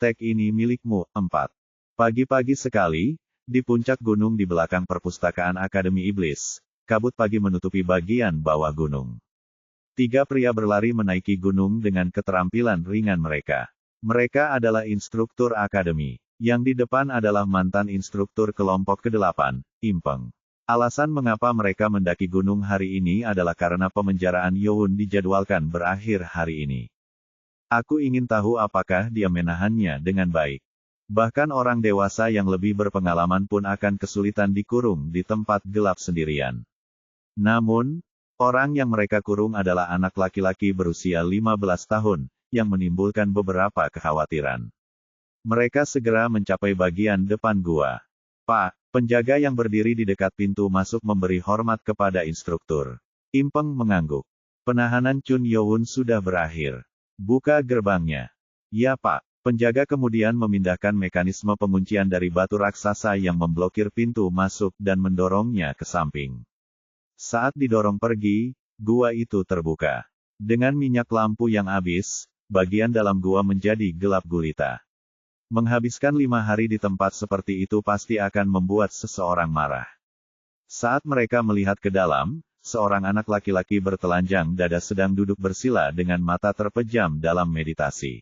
tag ini milikmu, 4. Pagi-pagi sekali, di puncak gunung di belakang perpustakaan Akademi Iblis, kabut pagi menutupi bagian bawah gunung. 3 pria berlari menaiki gunung dengan keterampilan ringan mereka. Mereka adalah instruktur akademi. Yang di depan adalah mantan instruktur kelompok ke-8, Impeng. Alasan mengapa mereka mendaki gunung hari ini adalah karena pemenjaraan Youn dijadwalkan berakhir hari ini. Aku ingin tahu apakah dia menahannya dengan baik. Bahkan orang dewasa yang lebih berpengalaman pun akan kesulitan dikurung di tempat gelap sendirian. Namun, orang yang mereka kurung adalah anak laki-laki berusia 15 tahun, yang menimbulkan beberapa kekhawatiran. Mereka segera mencapai bagian depan gua. Pak, penjaga yang berdiri di dekat pintu masuk memberi hormat kepada instruktur. Impeng mengangguk. Penahanan Chun Youn sudah berakhir. Buka gerbangnya. Ya Pak. Penjaga kemudian memindahkan mekanisme penguncian dari batu raksasa yang memblokir pintu masuk dan mendorongnya ke samping. Saat didorong pergi, gua itu terbuka. Dengan minyak lampu yang habis, bagian dalam gua menjadi gelap gulita. Menghabiskan 5 hari di tempat seperti itu pasti akan membuat seseorang marah. Saat mereka melihat ke dalam, seorang anak laki-laki bertelanjang dada sedang duduk bersila dengan mata terpejam dalam meditasi.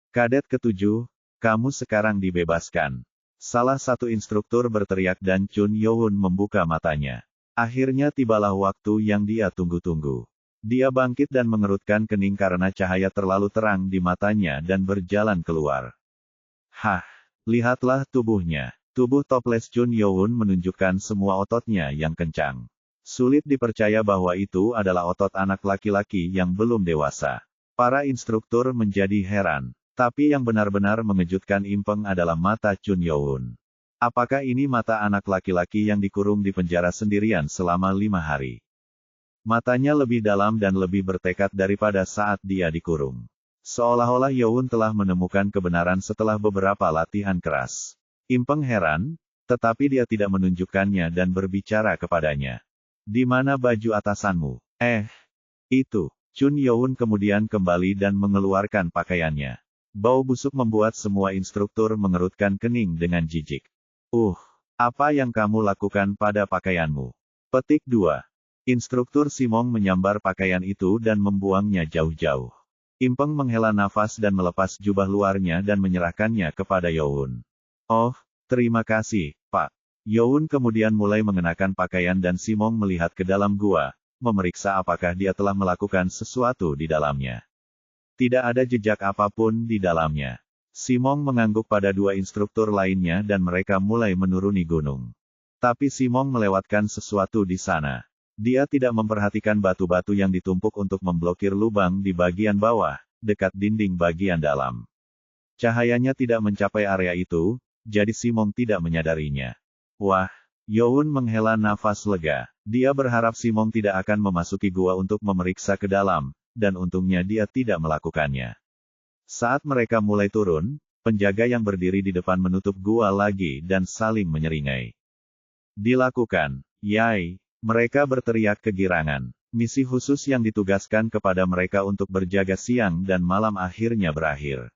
Kadet ketujuh, kamu sekarang dibebaskan. Salah satu instruktur berteriak dan Chun Youn membuka matanya. Akhirnya tibalah waktu yang dia tunggu-tunggu. Dia bangkit dan mengerutkan kening karena cahaya terlalu terang di matanya dan berjalan keluar. Hah, lihatlah tubuhnya. Tubuh toples Chun Youn menunjukkan semua ototnya yang kencang. Sulit dipercaya bahwa itu adalah otot anak laki-laki yang belum dewasa. Para instruktur menjadi heran. Tapi yang benar-benar mengejutkan Impeng adalah mata Chun Youn. Apakah ini mata anak laki-laki yang dikurung di penjara sendirian selama 5 hari? Matanya lebih dalam dan lebih bertekad daripada saat dia dikurung. Seolah-olah Youn telah menemukan kebenaran setelah beberapa latihan keras. Impeng heran, tetapi dia tidak menunjukkannya dan berbicara kepadanya. Di mana baju atasanmu? Itu. Chun Youn kemudian kembali dan mengeluarkan pakaiannya. Bau busuk membuat semua instruktur mengerutkan kening dengan jijik. Apa yang kamu lakukan pada pakaianmu? Petik 2. Instruktur Simong menyambar pakaian itu dan membuangnya jauh-jauh. Impeng menghela nafas dan melepas jubah luarnya dan menyerahkannya kepada Youn. Oh, terima kasih, Pak. Youn kemudian mulai mengenakan pakaian dan Simong melihat ke dalam gua, memeriksa apakah dia telah melakukan sesuatu di dalamnya. Tidak ada jejak apapun di dalamnya. Simong mengangguk pada dua instruktur lainnya dan mereka mulai menuruni gunung. Tapi Simong melewatkan sesuatu di sana. Dia tidak memperhatikan batu-batu yang ditumpuk untuk memblokir lubang di bagian bawah, dekat dinding bagian dalam. Cahayanya tidak mencapai area itu, jadi Simong tidak menyadarinya. Wah, Youn menghela nafas lega. Dia berharap Simong tidak akan memasuki gua untuk memeriksa ke dalam. Dan untungnya dia tidak melakukannya. Saat mereka mulai turun, penjaga yang berdiri di depan menutup gua lagi dan saling menyeringai. Dilakukan, Yai, mereka berteriak kegirangan. Misi khusus yang ditugaskan kepada mereka untuk berjaga siang dan malam akhirnya berakhir.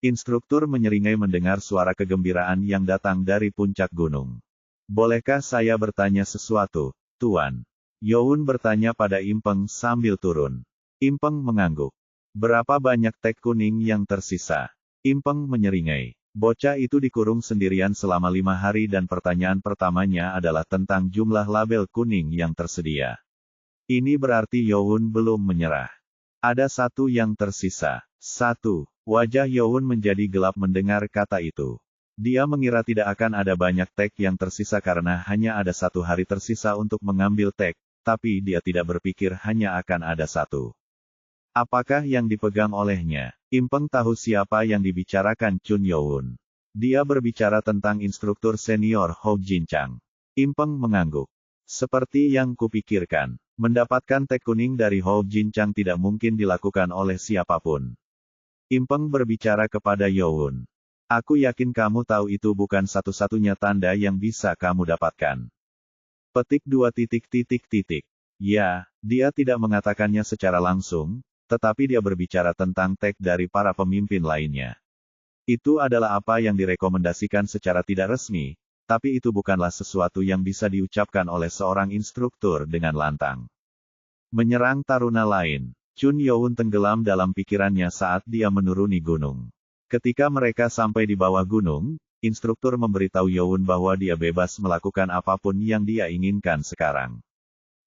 Instruktur menyeringai mendengar suara kegembiraan yang datang dari puncak gunung. Bolehkah saya bertanya sesuatu, Tuan? Youn bertanya pada Impeng sambil turun. Impeng mengangguk. Berapa banyak teks kuning yang tersisa? Impeng menyeringai. Bocah itu dikurung sendirian selama 5 hari dan pertanyaan pertamanya adalah tentang jumlah label kuning yang tersedia. Ini berarti Youn belum menyerah. Ada satu yang tersisa. 1. Wajah Youn menjadi gelap mendengar kata itu. Dia mengira tidak akan ada banyak teks yang tersisa karena hanya ada 1 hari tersisa untuk mengambil teks, tapi dia tidak berpikir hanya akan ada 1. Apakah yang dipegang olehnya? Impeng tahu siapa yang dibicarakan Chun Youn. Dia berbicara tentang instruktur senior Hou Jinchang. Impeng mengangguk. Seperti yang kupikirkan, mendapatkan teks kuning dari Hou Jinchang tidak mungkin dilakukan oleh siapapun. Impeng berbicara kepada Youn. Aku yakin kamu tahu itu bukan satu-satunya tanda yang bisa kamu dapatkan. Petik 2. Ya, dia tidak mengatakannya secara langsung, tetapi dia berbicara tentang teks dari para pemimpin lainnya. Itu adalah apa yang direkomendasikan secara tidak resmi, tapi itu bukanlah sesuatu yang bisa diucapkan oleh seorang instruktur dengan lantang. Menyerang taruna lain, Chun Youn tenggelam dalam pikirannya saat dia menuruni gunung. Ketika mereka sampai di bawah gunung, instruktur memberitahu Youn bahwa dia bebas melakukan apapun yang dia inginkan sekarang.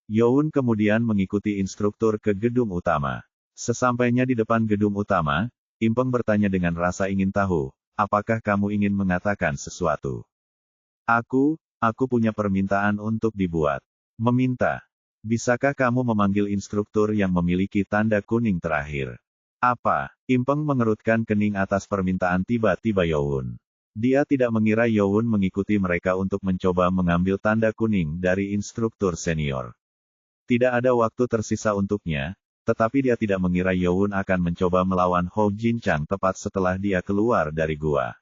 Youn kemudian mengikuti instruktur ke gedung utama. Sesampainya di depan gedung utama, Impeng bertanya dengan rasa ingin tahu, apakah kamu ingin mengatakan sesuatu? Aku punya permintaan untuk dibuat. Meminta. Bisakah kamu memanggil instruktur yang memiliki tanda kuning terakhir? Apa? Impeng mengerutkan kening atas permintaan tiba-tiba Youn. Dia tidak mengira Youn mengikuti mereka untuk mencoba mengambil tanda kuning dari instruktur senior. Tidak ada waktu tersisa untuknya, tetapi dia tidak mengira Youn akan mencoba melawan Hou Jinchang tepat setelah dia keluar dari gua.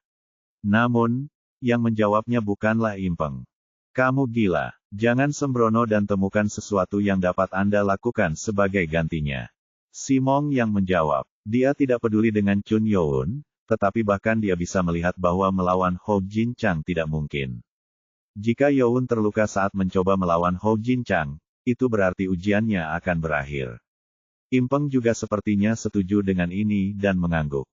Namun, yang menjawabnya bukanlah Impeng. Kamu gila, jangan sembrono dan temukan sesuatu yang dapat Anda lakukan sebagai gantinya. Simong yang menjawab, dia tidak peduli dengan Chun Youn, tetapi bahkan dia bisa melihat bahwa melawan Hou Jinchang tidak mungkin. Jika Youn terluka saat mencoba melawan Hou Jinchang, itu berarti ujiannya akan berakhir. Impeng juga sepertinya setuju dengan ini dan mengangguk.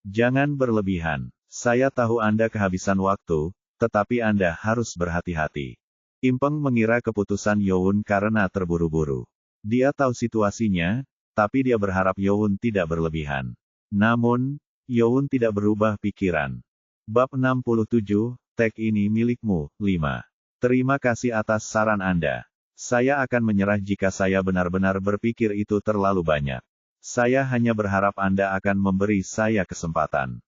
Jangan berlebihan, saya tahu Anda kehabisan waktu, tetapi Anda harus berhati-hati. Impeng mengira keputusan Youn karena terburu-buru. Dia tahu situasinya, tapi dia berharap Youn tidak berlebihan. Namun, Youn tidak berubah pikiran. Bab 67, tag ini milikmu, 5. Terima kasih atas saran Anda. Saya akan menyerah jika saya benar-benar berpikir itu terlalu banyak. Saya hanya berharap Anda akan memberi saya kesempatan.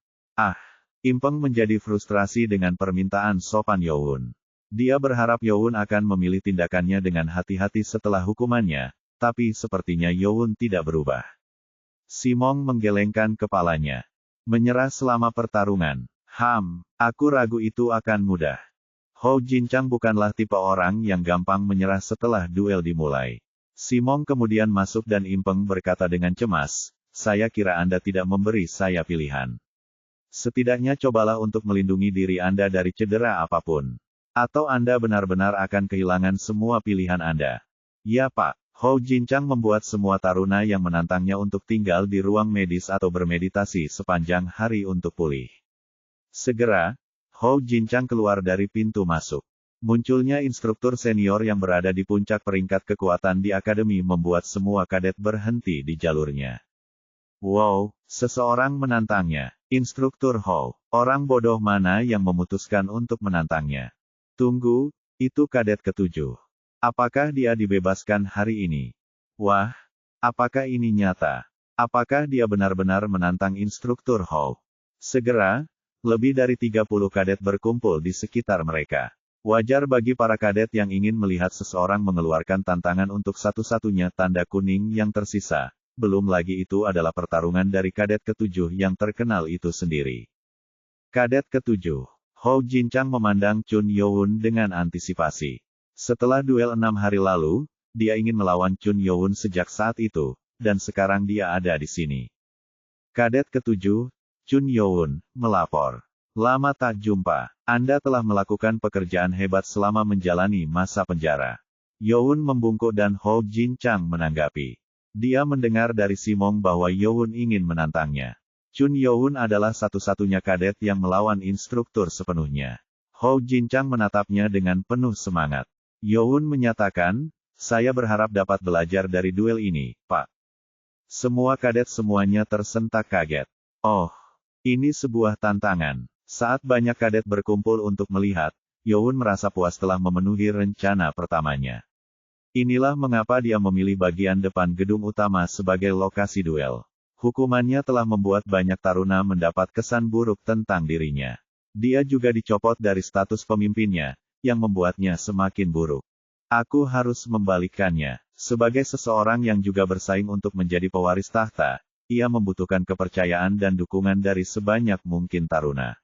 Impeng menjadi frustrasi dengan permintaan sopan Youn. Dia berharap Youn akan memilih tindakannya dengan hati-hati setelah hukumannya, tapi sepertinya Youn tidak berubah. Simong menggelengkan kepalanya. Menyerah selama pertarungan. Aku ragu itu akan mudah. Hou Jinchang bukanlah tipe orang yang gampang menyerah setelah duel dimulai. Simong kemudian masuk dan Impeng berkata dengan cemas, saya kira Anda tidak memberi saya pilihan. Setidaknya cobalah untuk melindungi diri Anda dari cedera apapun. Atau Anda benar-benar akan kehilangan semua pilihan Anda. Ya Pak. Hou Jinchang membuat semua taruna yang menantangnya untuk tinggal di ruang medis atau bermeditasi sepanjang hari untuk pulih. Segera, Hou Jinchang keluar dari pintu masuk. Munculnya instruktur senior yang berada di puncak peringkat kekuatan di akademi membuat semua kadet berhenti di jalurnya. Wow, seseorang menantangnya. Instruktur Hou, orang bodoh mana yang memutuskan untuk menantangnya? Tunggu, itu kadet ketujuh. Apakah dia dibebaskan hari ini? Wah, apakah ini nyata? Apakah dia benar-benar menantang instruktur Hou? Segera, lebih dari 30 kadet berkumpul di sekitar mereka. Wajar bagi para kadet yang ingin melihat seseorang mengeluarkan tantangan untuk satu-satunya tanda kuning yang tersisa. Belum lagi itu adalah pertarungan dari kadet ketujuh yang terkenal itu sendiri. Kadet ketujuh, Hou Jinchang memandang Chun Youn dengan antisipasi. Setelah duel 6 hari lalu, dia ingin melawan Chun Youn sejak saat itu, dan sekarang dia ada di sini. Kadet ketujuh, Chun Youn, melapor. Lama tak jumpa, Anda telah melakukan pekerjaan hebat selama menjalani masa penjara. Youn membungkuk dan Hou Jinchang menanggapi. Dia mendengar dari Simong bahwa Youn ingin menantangnya. Chun Youn adalah satu-satunya kadet yang melawan instruktur sepenuhnya. Hou Jinchang menatapnya dengan penuh semangat. Youn menyatakan, saya berharap dapat belajar dari duel ini, Pak. Semua kadet semuanya tersentak kaget. Oh, ini sebuah tantangan. Saat banyak kadet berkumpul untuk melihat, Youn merasa puas telah memenuhi rencana pertamanya. Inilah mengapa dia memilih bagian depan gedung utama sebagai lokasi duel. Hukumannya telah membuat banyak taruna mendapat kesan buruk tentang dirinya. Dia juga dicopot dari status pemimpinnya, yang membuatnya semakin buruk. Aku harus membalikkannya. Sebagai seseorang yang juga bersaing untuk menjadi pewaris tahta, ia membutuhkan kepercayaan dan dukungan dari sebanyak mungkin taruna.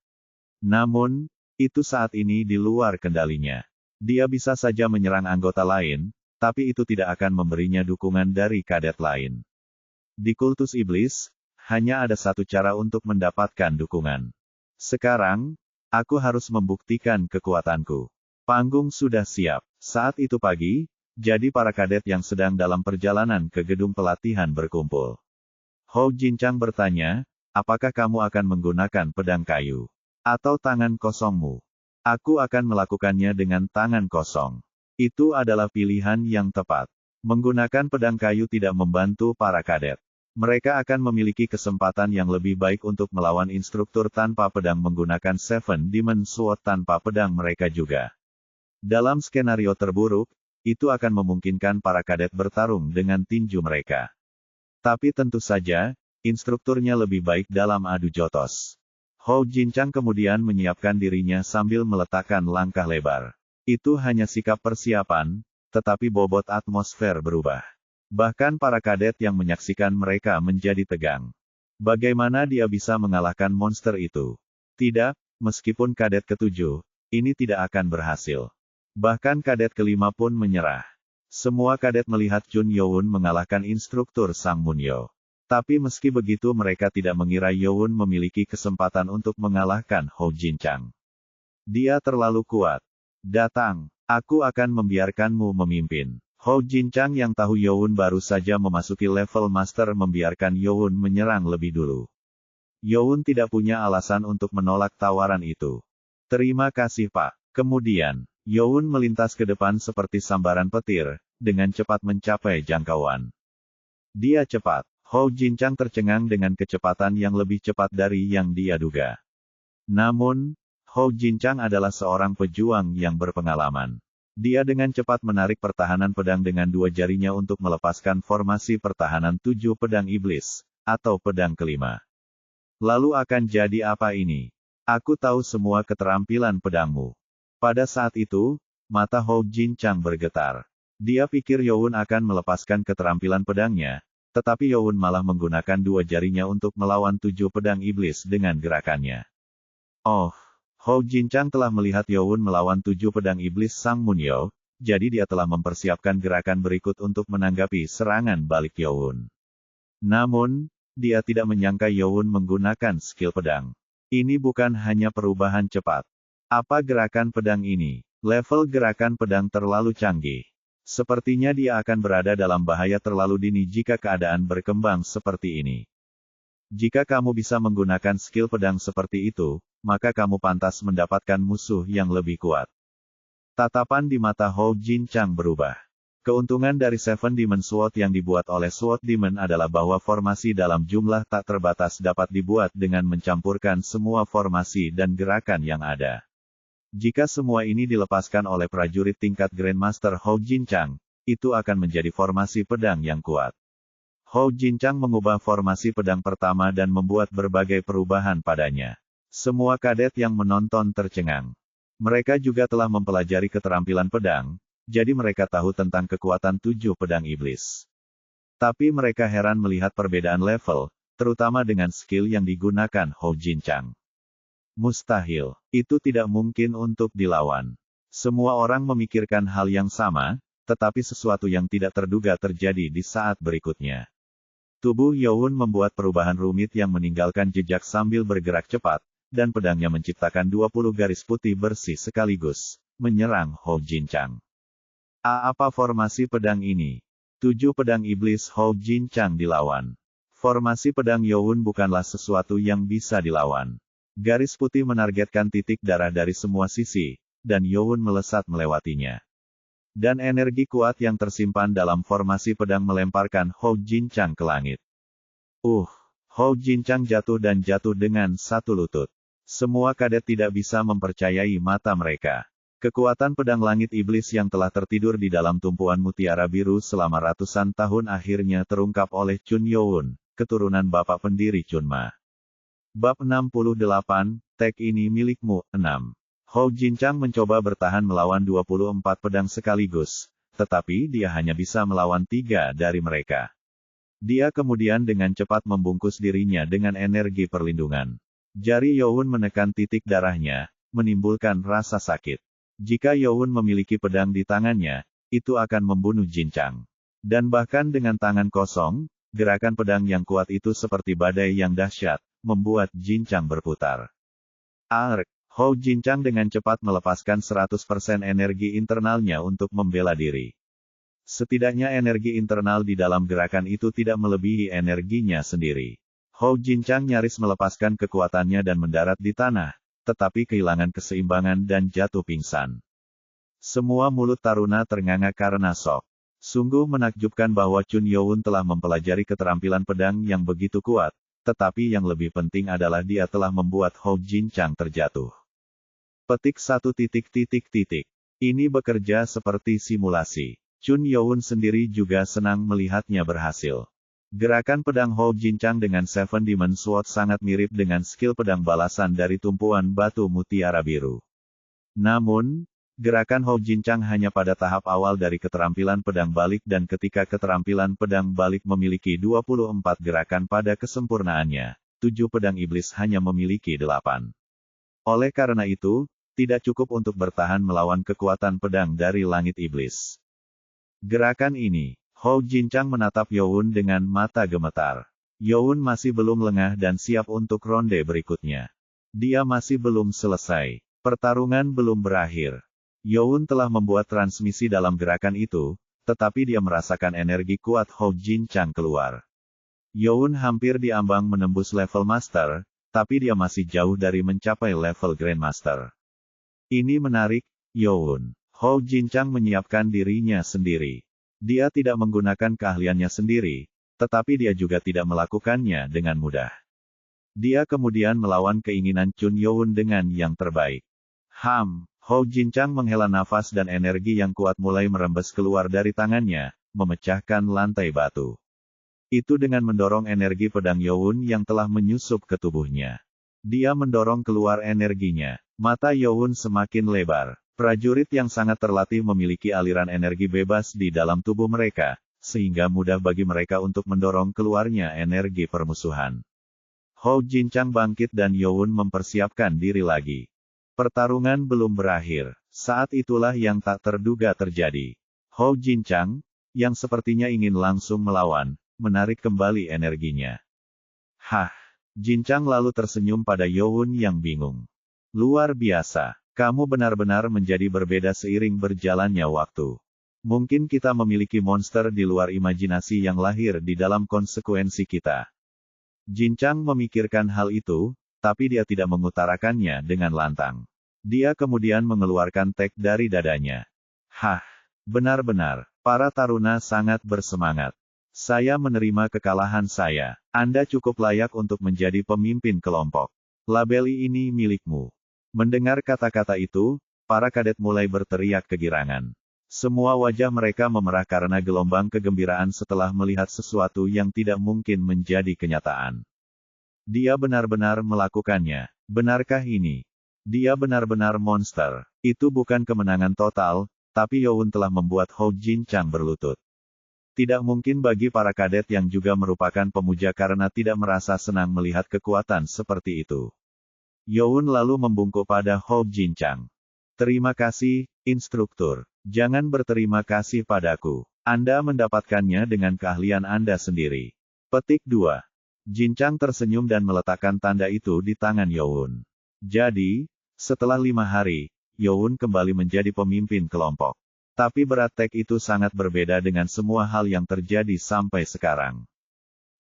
Namun, itu saat ini di luar kendalinya. Dia bisa saja menyerang anggota lain, tapi itu tidak akan memberinya dukungan dari kadet lain. Di kultus iblis, hanya ada satu cara untuk mendapatkan dukungan. Sekarang, aku harus membuktikan kekuatanku. Panggung sudah siap. Saat itu pagi, jadi para kadet yang sedang dalam perjalanan ke gedung pelatihan berkumpul. Hou Jinchang bertanya, apakah kamu akan menggunakan pedang kayu? Atau tangan kosongmu? Aku akan melakukannya dengan tangan kosong. Itu adalah pilihan yang tepat. Menggunakan pedang kayu tidak membantu para kadet. Mereka akan memiliki kesempatan yang lebih baik untuk melawan instruktur tanpa pedang menggunakan Seven Demon Sword tanpa pedang mereka juga. Dalam skenario terburuk, itu akan memungkinkan para kadet bertarung dengan tinju mereka. Tapi tentu saja, Instrukturnya lebih baik dalam adu jotos. Hou Jinchang kemudian menyiapkan dirinya sambil meletakkan langkah lebar. Itu hanya sikap persiapan, tetapi bobot atmosfer berubah. Bahkan para kadet yang menyaksikan mereka menjadi tegang. Bagaimana dia bisa mengalahkan monster itu? Tidak, meskipun kadet ketujuh, ini tidak akan berhasil. Bahkan kadet kelima pun menyerah. Semua kadet melihat Chun Youn mengalahkan instruktur Sang Munyo. Tapi meski begitu mereka tidak mengira Youn memiliki kesempatan untuk mengalahkan Hou Jinchang. Dia terlalu kuat. Datang, aku akan membiarkanmu memimpin. Hou Jinchang yang tahu Youn baru saja memasuki level master membiarkan Youn menyerang lebih dulu. Youn tidak punya alasan untuk menolak tawaran itu. Terima kasih Pak. Kemudian, Youn melintas ke depan seperti sambaran petir, dengan cepat mencapai jangkauan. Dia cepat. Hou Jinchang tercengang dengan kecepatan yang lebih cepat dari yang dia duga. Namun, Hou Jinchang adalah seorang pejuang yang berpengalaman. Dia dengan cepat menarik pertahanan pedang dengan dua jarinya untuk melepaskan formasi pertahanan 7 pedang iblis, atau pedang kelima. Lalu akan jadi apa ini? Aku tahu semua keterampilan pedangmu. Pada saat itu, mata Hou Jinchang bergetar. Dia pikir Youn akan melepaskan keterampilan pedangnya, tetapi Youn malah menggunakan dua jarinya untuk melawan 7 pedang iblis dengan gerakannya. Oh, Hou Jinchang telah melihat Youn melawan 7 pedang iblis Sang Munyo, jadi dia telah mempersiapkan gerakan berikut untuk menanggapi serangan balik Youn. Namun, dia tidak menyangka Youn menggunakan skill pedang. Ini bukan hanya perubahan cepat. Apa gerakan pedang ini? Level gerakan pedang terlalu canggih. Sepertinya dia akan berada dalam bahaya terlalu dini jika keadaan berkembang seperti ini. Jika kamu bisa menggunakan skill pedang seperti itu, maka kamu pantas mendapatkan musuh yang lebih kuat. Tatapan di mata Hou Jinchang berubah. Keuntungan dari Seven Demon Sword yang dibuat oleh Sword Demon adalah bahwa formasi dalam jumlah tak terbatas dapat dibuat dengan mencampurkan semua formasi dan gerakan yang ada. Jika semua ini dilepaskan oleh prajurit tingkat Grandmaster Hou Jinchang, itu akan menjadi formasi pedang yang kuat. Hou Jinchang mengubah formasi pedang pertama dan membuat berbagai perubahan padanya. Semua kadet yang menonton tercengang. Mereka juga telah mempelajari keterampilan pedang, jadi mereka tahu tentang kekuatan 7 pedang iblis. Tapi mereka heran melihat perbedaan level, terutama dengan skill yang digunakan Hou Jinchang. Mustahil, itu tidak mungkin untuk dilawan. Semua orang memikirkan hal yang sama, tetapi sesuatu yang tidak terduga terjadi di saat berikutnya. Tubuh Youn membuat perubahan rumit yang meninggalkan jejak sambil bergerak cepat, dan pedangnya menciptakan 20 garis putih bersih sekaligus, menyerang Hou Jinchang. Apa formasi pedang ini? 7 pedang iblis Hou Jinchang dilawan. Formasi pedang Youn bukanlah sesuatu yang bisa dilawan. Garis putih menargetkan titik darah dari semua sisi, dan Youn melesat melewatinya. Dan energi kuat yang tersimpan dalam formasi pedang melemparkan Hou Jinchang ke langit. Hou Jinchang jatuh dan jatuh dengan satu lutut. Semua kadet tidak bisa mempercayai mata mereka. Kekuatan pedang langit iblis yang telah tertidur di dalam tumpuan mutiara biru selama ratusan tahun akhirnya terungkap oleh Chun Youn, keturunan bapak pendiri Chunma. Bab 68, tag ini milikmu, 6. Hou Jinchang mencoba bertahan melawan 24 pedang sekaligus, tetapi dia hanya bisa melawan 3 dari mereka. Dia kemudian dengan cepat membungkus dirinya dengan energi perlindungan. Jari Youn menekan titik darahnya, menimbulkan rasa sakit. Jika Youn memiliki pedang di tangannya, itu akan membunuh Jinchang. Dan bahkan dengan tangan kosong, gerakan pedang yang kuat itu seperti badai yang dahsyat, membuat Jinchang berputar. Hou Jinchang dengan cepat melepaskan 100% energi internalnya untuk membela diri. Setidaknya energi internal di dalam gerakan itu tidak melebihi energinya sendiri. Hou Jinchang nyaris melepaskan kekuatannya dan mendarat di tanah, tetapi kehilangan keseimbangan dan jatuh pingsan. Semua mulut taruna ternganga karena shock. Sungguh menakjubkan bahwa Chun Youn telah mempelajari keterampilan pedang yang begitu kuat, tetapi yang lebih penting adalah dia telah membuat Hou Jinchang terjatuh. Petik 1. Ini bekerja seperti simulasi. Chun Youn sendiri juga senang melihatnya berhasil. Gerakan pedang Hou Jincang dengan Seven Demon Sword sangat mirip dengan skill pedang balasan dari tumpuan batu mutiara biru. Namun, gerakan Hou Jincang hanya pada tahap awal dari keterampilan pedang balik dan ketika keterampilan pedang balik memiliki 24 gerakan pada kesempurnaannya, 7 pedang iblis hanya memiliki 8. Oleh karena itu, tidak cukup untuk bertahan melawan kekuatan pedang dari langit iblis. Gerakan ini, Hou Jincang menatap Youn dengan mata gemetar. Youn masih belum lengah dan siap untuk ronde berikutnya. Dia masih belum selesai. Pertarungan belum berakhir. Youn telah membuat transmisi dalam gerakan itu, tetapi dia merasakan energi kuat Hou Jincang keluar. Youn hampir diambang menembus level Master, tapi dia masih jauh dari mencapai level Grandmaster. Ini menarik, Youn. Hou Jincang menyiapkan dirinya sendiri. Dia tidak menggunakan keahliannya sendiri, tetapi dia juga tidak melakukannya dengan mudah. Dia kemudian melawan keinginan Chun Youn dengan yang terbaik. Hou Jincang menghela nafas dan energi yang kuat mulai merembes keluar dari tangannya, memecahkan lantai batu. Itu dengan mendorong energi pedang Youn yang telah menyusup ke tubuhnya. Dia mendorong keluar energinya. Mata Youn semakin lebar. Prajurit yang sangat terlatih memiliki aliran energi bebas di dalam tubuh mereka, sehingga mudah bagi mereka untuk mendorong keluarnya energi permusuhan. Hou Jincang bangkit dan Youn mempersiapkan diri lagi. Pertarungan belum berakhir. Saat itulah yang tak terduga terjadi. Hou Jincang, yang sepertinya ingin langsung melawan, menarik kembali energinya. Jincang lalu tersenyum pada Youn yang bingung. Luar biasa. Kamu benar-benar menjadi berbeda seiring berjalannya waktu. Mungkin kita memiliki monster di luar imajinasi yang lahir di dalam konsekuensi kita. Jincang memikirkan hal itu, tapi dia tidak mengutarakannya dengan lantang. Dia kemudian mengeluarkan tek dari dadanya. Benar-benar, para taruna sangat bersemangat. Saya menerima kekalahan saya. Anda cukup layak untuk menjadi pemimpin kelompok. Labeli ini milikmu. Mendengar kata-kata itu, para kadet mulai berteriak kegirangan. Semua wajah mereka memerah karena gelombang kegembiraan setelah melihat sesuatu yang tidak mungkin menjadi kenyataan. Dia benar-benar melakukannya. Benarkah ini? Dia benar-benar monster. Itu bukan kemenangan total, tapi Youn telah membuat Hou Jincang berlutut. Tidak mungkin bagi para kadet yang juga merupakan pemuja karena tidak merasa senang melihat kekuatan seperti itu. Youn lalu membungkuk pada Hou Jincang. Terima kasih, instruktur. Jangan berterima kasih padaku. Anda mendapatkannya dengan keahlian Anda sendiri. Petik 2. Jincang tersenyum dan meletakkan tanda itu di tangan Youn. Jadi, setelah 5 hari, Youn kembali menjadi pemimpin kelompok. Tapi berat tek itu sangat berbeda dengan semua hal yang terjadi sampai sekarang.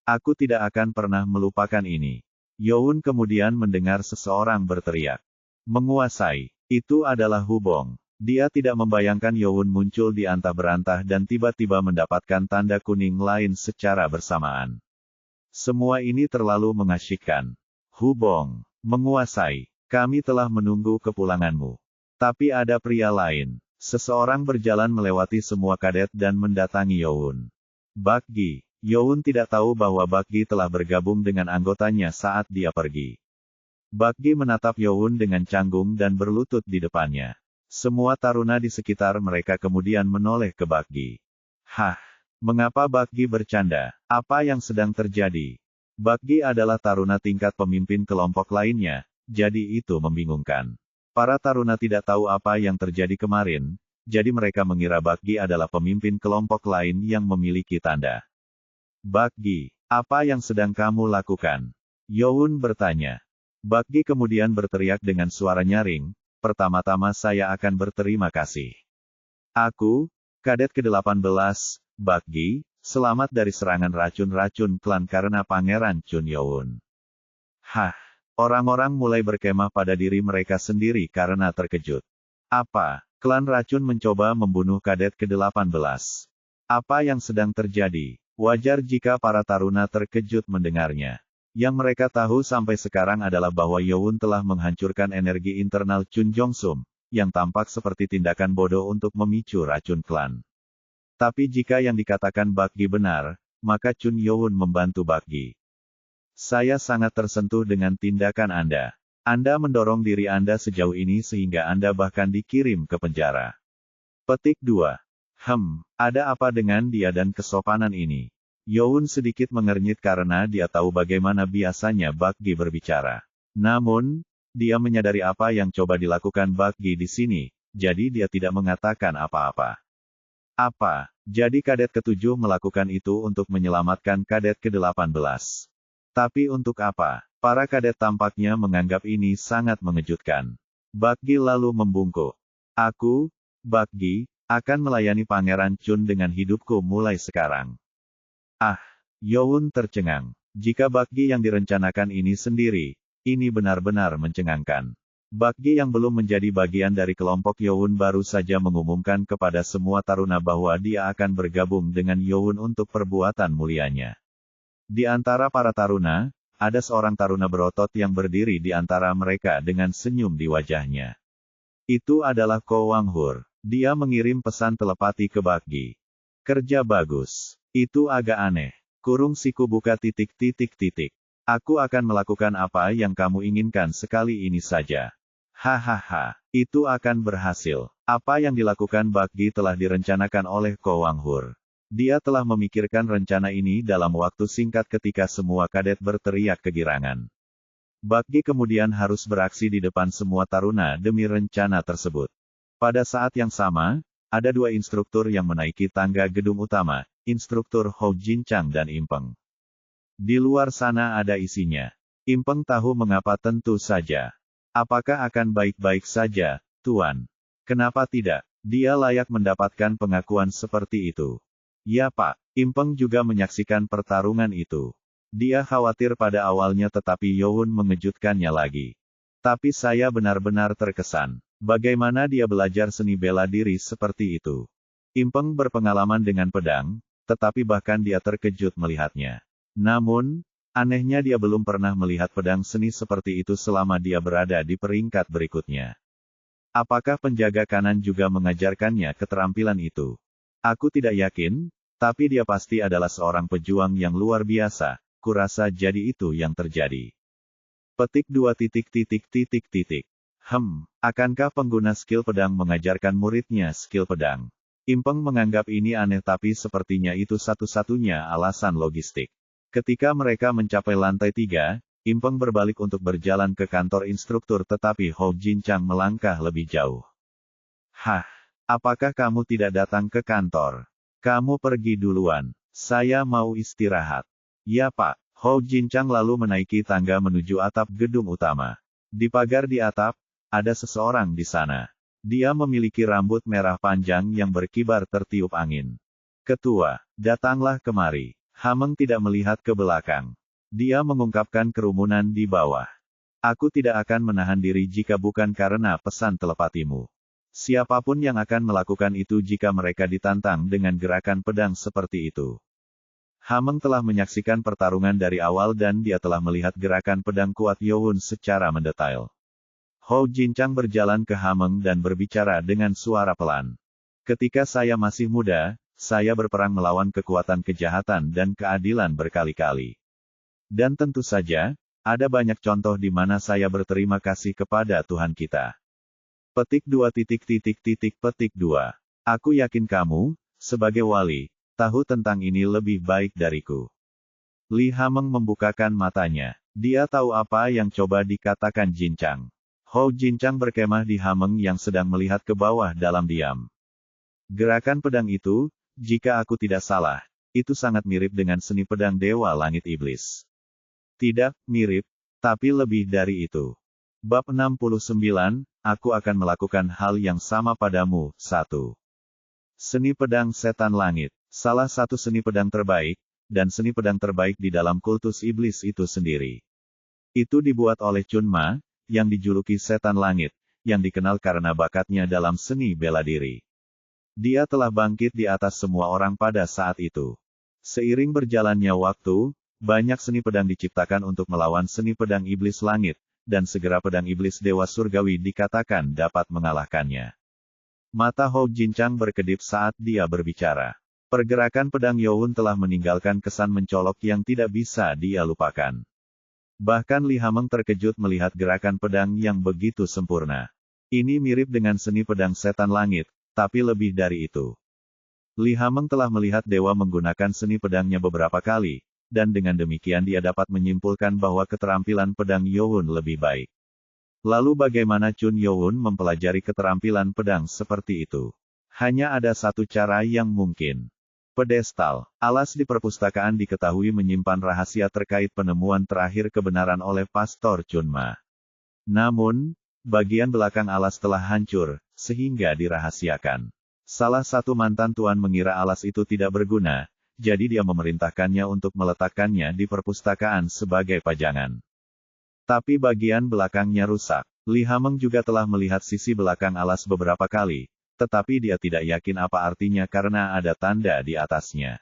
Aku tidak akan pernah melupakan ini. Youn kemudian mendengar seseorang berteriak. Menguasai. Itu adalah Hubong. Dia tidak membayangkan Youn muncul di antah berantah dan tiba-tiba mendapatkan tanda kuning lain secara bersamaan. Semua ini terlalu mengasyikkan. Hubong. Menguasai. Kami telah menunggu kepulanganmu. Tapi ada pria lain. Seseorang berjalan melewati semua kadet dan mendatangi Youn. Bakgi. Youn tidak tahu bahwa Bakgi telah bergabung dengan anggotanya saat dia pergi. Bakgi menatap Youn dengan canggung dan berlutut di depannya. Semua taruna di sekitar mereka kemudian menoleh ke Bakgi. Mengapa Bakgi bercanda? Apa yang sedang terjadi? Bakgi adalah taruna tingkat pemimpin kelompok lainnya, jadi itu membingungkan. Para taruna tidak tahu apa yang terjadi kemarin, jadi mereka mengira Bakgi adalah pemimpin kelompok lain yang memiliki tanda. Bakgi, apa yang sedang kamu lakukan? Youn bertanya. Bakgi kemudian berteriak dengan suara nyaring, pertama-tama saya akan berterima kasih. Aku, kadet ke-18, Bakgi, selamat dari serangan racun-racun klan karena Pangeran Chun Youn. Orang-orang mulai berkemah pada diri mereka sendiri karena terkejut. Apa? Klan racun mencoba membunuh kadet ke-18. Apa yang sedang terjadi? Wajar jika para taruna terkejut mendengarnya. Yang mereka tahu sampai sekarang adalah bahwa Youn telah menghancurkan energi internal Chun Jongsum, yang tampak seperti tindakan bodoh untuk memicu racun klan. Tapi jika yang dikatakan Bakgi benar, maka Chun Youn membantu Bakgi. Saya sangat tersentuh dengan tindakan Anda. Anda mendorong diri Anda sejauh ini sehingga Anda bahkan dikirim ke penjara. Petik 2. Ada apa dengan dia dan kesopanan ini? Youn sedikit mengernyit karena dia tahu bagaimana biasanya Bakgi berbicara. Namun, dia menyadari apa yang coba dilakukan Bakgi di sini, jadi dia tidak mengatakan apa-apa. Apa? Jadi kadet ke-7 melakukan itu untuk menyelamatkan kadet ke-18. Tapi untuk apa? Para kadet tampaknya menganggap ini sangat mengejutkan. Bakgi lalu membungkuk. Aku, Bakgi, akan melayani Pangeran Chun dengan hidupku mulai sekarang. Ah, Youn tercengang. Jika Bakgi yang direncanakan ini sendiri, ini benar-benar mencengangkan. Bakgi yang belum menjadi bagian dari kelompok Youn baru saja mengumumkan kepada semua taruna bahwa dia akan bergabung dengan Youn untuk perbuatan mulianya. Di antara para taruna, ada seorang taruna berotot yang berdiri di antara mereka dengan senyum di wajahnya. Itu adalah Ko Wanghur. Dia mengirim pesan telepati ke Bakgi. Kerja bagus. Itu agak aneh. Kurung siku buka ... Aku akan melakukan apa yang kamu inginkan sekali ini saja. Hahaha, itu akan berhasil. Apa yang dilakukan Bakgi telah direncanakan oleh Ko Wanghur. Dia telah memikirkan rencana ini dalam waktu singkat ketika semua kadet berteriak kegirangan. Bakgi kemudian harus beraksi di depan semua taruna demi rencana tersebut. Pada saat yang sama, ada dua instruktur yang menaiki tangga gedung utama, instruktur Hou Jinchang dan Impeng. Di luar sana ada isinya. Impeng tahu mengapa tentu saja. Apakah akan baik-baik saja, Tuan? Kenapa tidak? Dia layak mendapatkan pengakuan seperti itu. Ya Pak, Impeng juga menyaksikan pertarungan itu. Dia khawatir pada awalnya tetapi Youn mengejutkannya lagi. Tapi saya benar-benar terkesan. Bagaimana dia belajar seni bela diri seperti itu? Impeng berpengalaman dengan pedang, tetapi bahkan dia terkejut melihatnya. Namun, anehnya dia belum pernah melihat pedang seni seperti itu selama dia berada di peringkat berikutnya. Apakah penjaga kanan juga mengajarkannya keterampilan itu? Aku tidak yakin, tapi dia pasti adalah seorang pejuang yang luar biasa, kurasa jadi itu yang terjadi. Petik 2. Akankah pengguna skill pedang mengajarkan muridnya skill pedang? Impeng menganggap ini aneh tapi sepertinya itu satu-satunya alasan logistik. Ketika mereka mencapai lantai 3, Impeng berbalik untuk berjalan ke kantor instruktur tetapi Hou Jinchang melangkah lebih jauh. Hah, apakah kamu tidak datang ke kantor? Kamu pergi duluan. Saya mau istirahat. Ya Pak. Hou Jinchang lalu menaiki tangga menuju atap gedung utama. Di pagar di atap, ada seseorang di sana. Dia memiliki rambut merah panjang yang berkibar tertiup angin. Ketua, datanglah kemari. Hameng tidak melihat ke belakang. Dia mengungkapkan kerumunan di bawah. Aku tidak akan menahan diri jika bukan karena pesan telepatimu. Siapapun yang akan melakukan itu jika mereka ditantang dengan gerakan pedang seperti itu. Hameng telah menyaksikan pertarungan dari awal dan dia telah melihat gerakan pedang kuat Youn secara mendetail. Hou Jinchang berjalan ke Hameng dan berbicara dengan suara pelan. Ketika saya masih muda, saya berperang melawan kekuatan kejahatan dan keadilan berkali-kali. Dan tentu saja, ada banyak contoh di mana saya berterima kasih kepada Tuhan kita. Petik 2. Petik 2. Aku yakin kamu, sebagai wali, tahu tentang ini lebih baik dariku. Li Hameng membukakan matanya. Dia tahu apa yang coba dikatakan Jinchang. Hou Jinchang berkemah di Hameng yang sedang melihat ke bawah dalam diam. Gerakan pedang itu, jika aku tidak salah, itu sangat mirip dengan seni pedang Dewa Langit Iblis. Tidak mirip, tapi lebih dari itu. Bab 69, aku akan melakukan hal yang sama padamu. 1. Seni pedang setan langit, salah satu seni pedang terbaik, dan seni pedang terbaik di dalam kultus iblis itu sendiri. Itu dibuat oleh Chun Ma, yang dijuluki setan langit, yang dikenal karena bakatnya dalam seni bela diri. Dia telah bangkit di atas semua orang pada saat itu. Seiring berjalannya waktu, banyak seni pedang diciptakan untuk melawan seni pedang iblis langit, dan segera pedang iblis dewa surgawi dikatakan dapat mengalahkannya. Mata Hou Jinchang berkedip saat dia berbicara. Pergerakan pedang Youn telah meninggalkan kesan mencolok yang tidak bisa dia lupakan. Bahkan Li Hameng terkejut melihat gerakan pedang yang begitu sempurna. Ini mirip dengan seni pedang setan langit, tapi lebih dari itu. Li Hameng telah melihat dewa menggunakan seni pedangnya beberapa kali, dan dengan demikian dia dapat menyimpulkan bahwa keterampilan pedang Youn lebih baik. Lalu bagaimana Chun Youn mempelajari keterampilan pedang seperti itu? Hanya ada satu cara yang mungkin. Pedestal, alas di perpustakaan diketahui menyimpan rahasia terkait penemuan terakhir kebenaran oleh Pastor Chun Ma. Namun, bagian belakang alas telah hancur, sehingga dirahasiakan. Salah satu mantan tuan mengira alas itu tidak berguna, jadi dia memerintahkannya untuk meletakkannya di perpustakaan sebagai pajangan. Tapi bagian belakangnya rusak. Li Hameng juga telah melihat sisi belakang alas beberapa kali, tetapi dia tidak yakin apa artinya karena ada tanda di atasnya.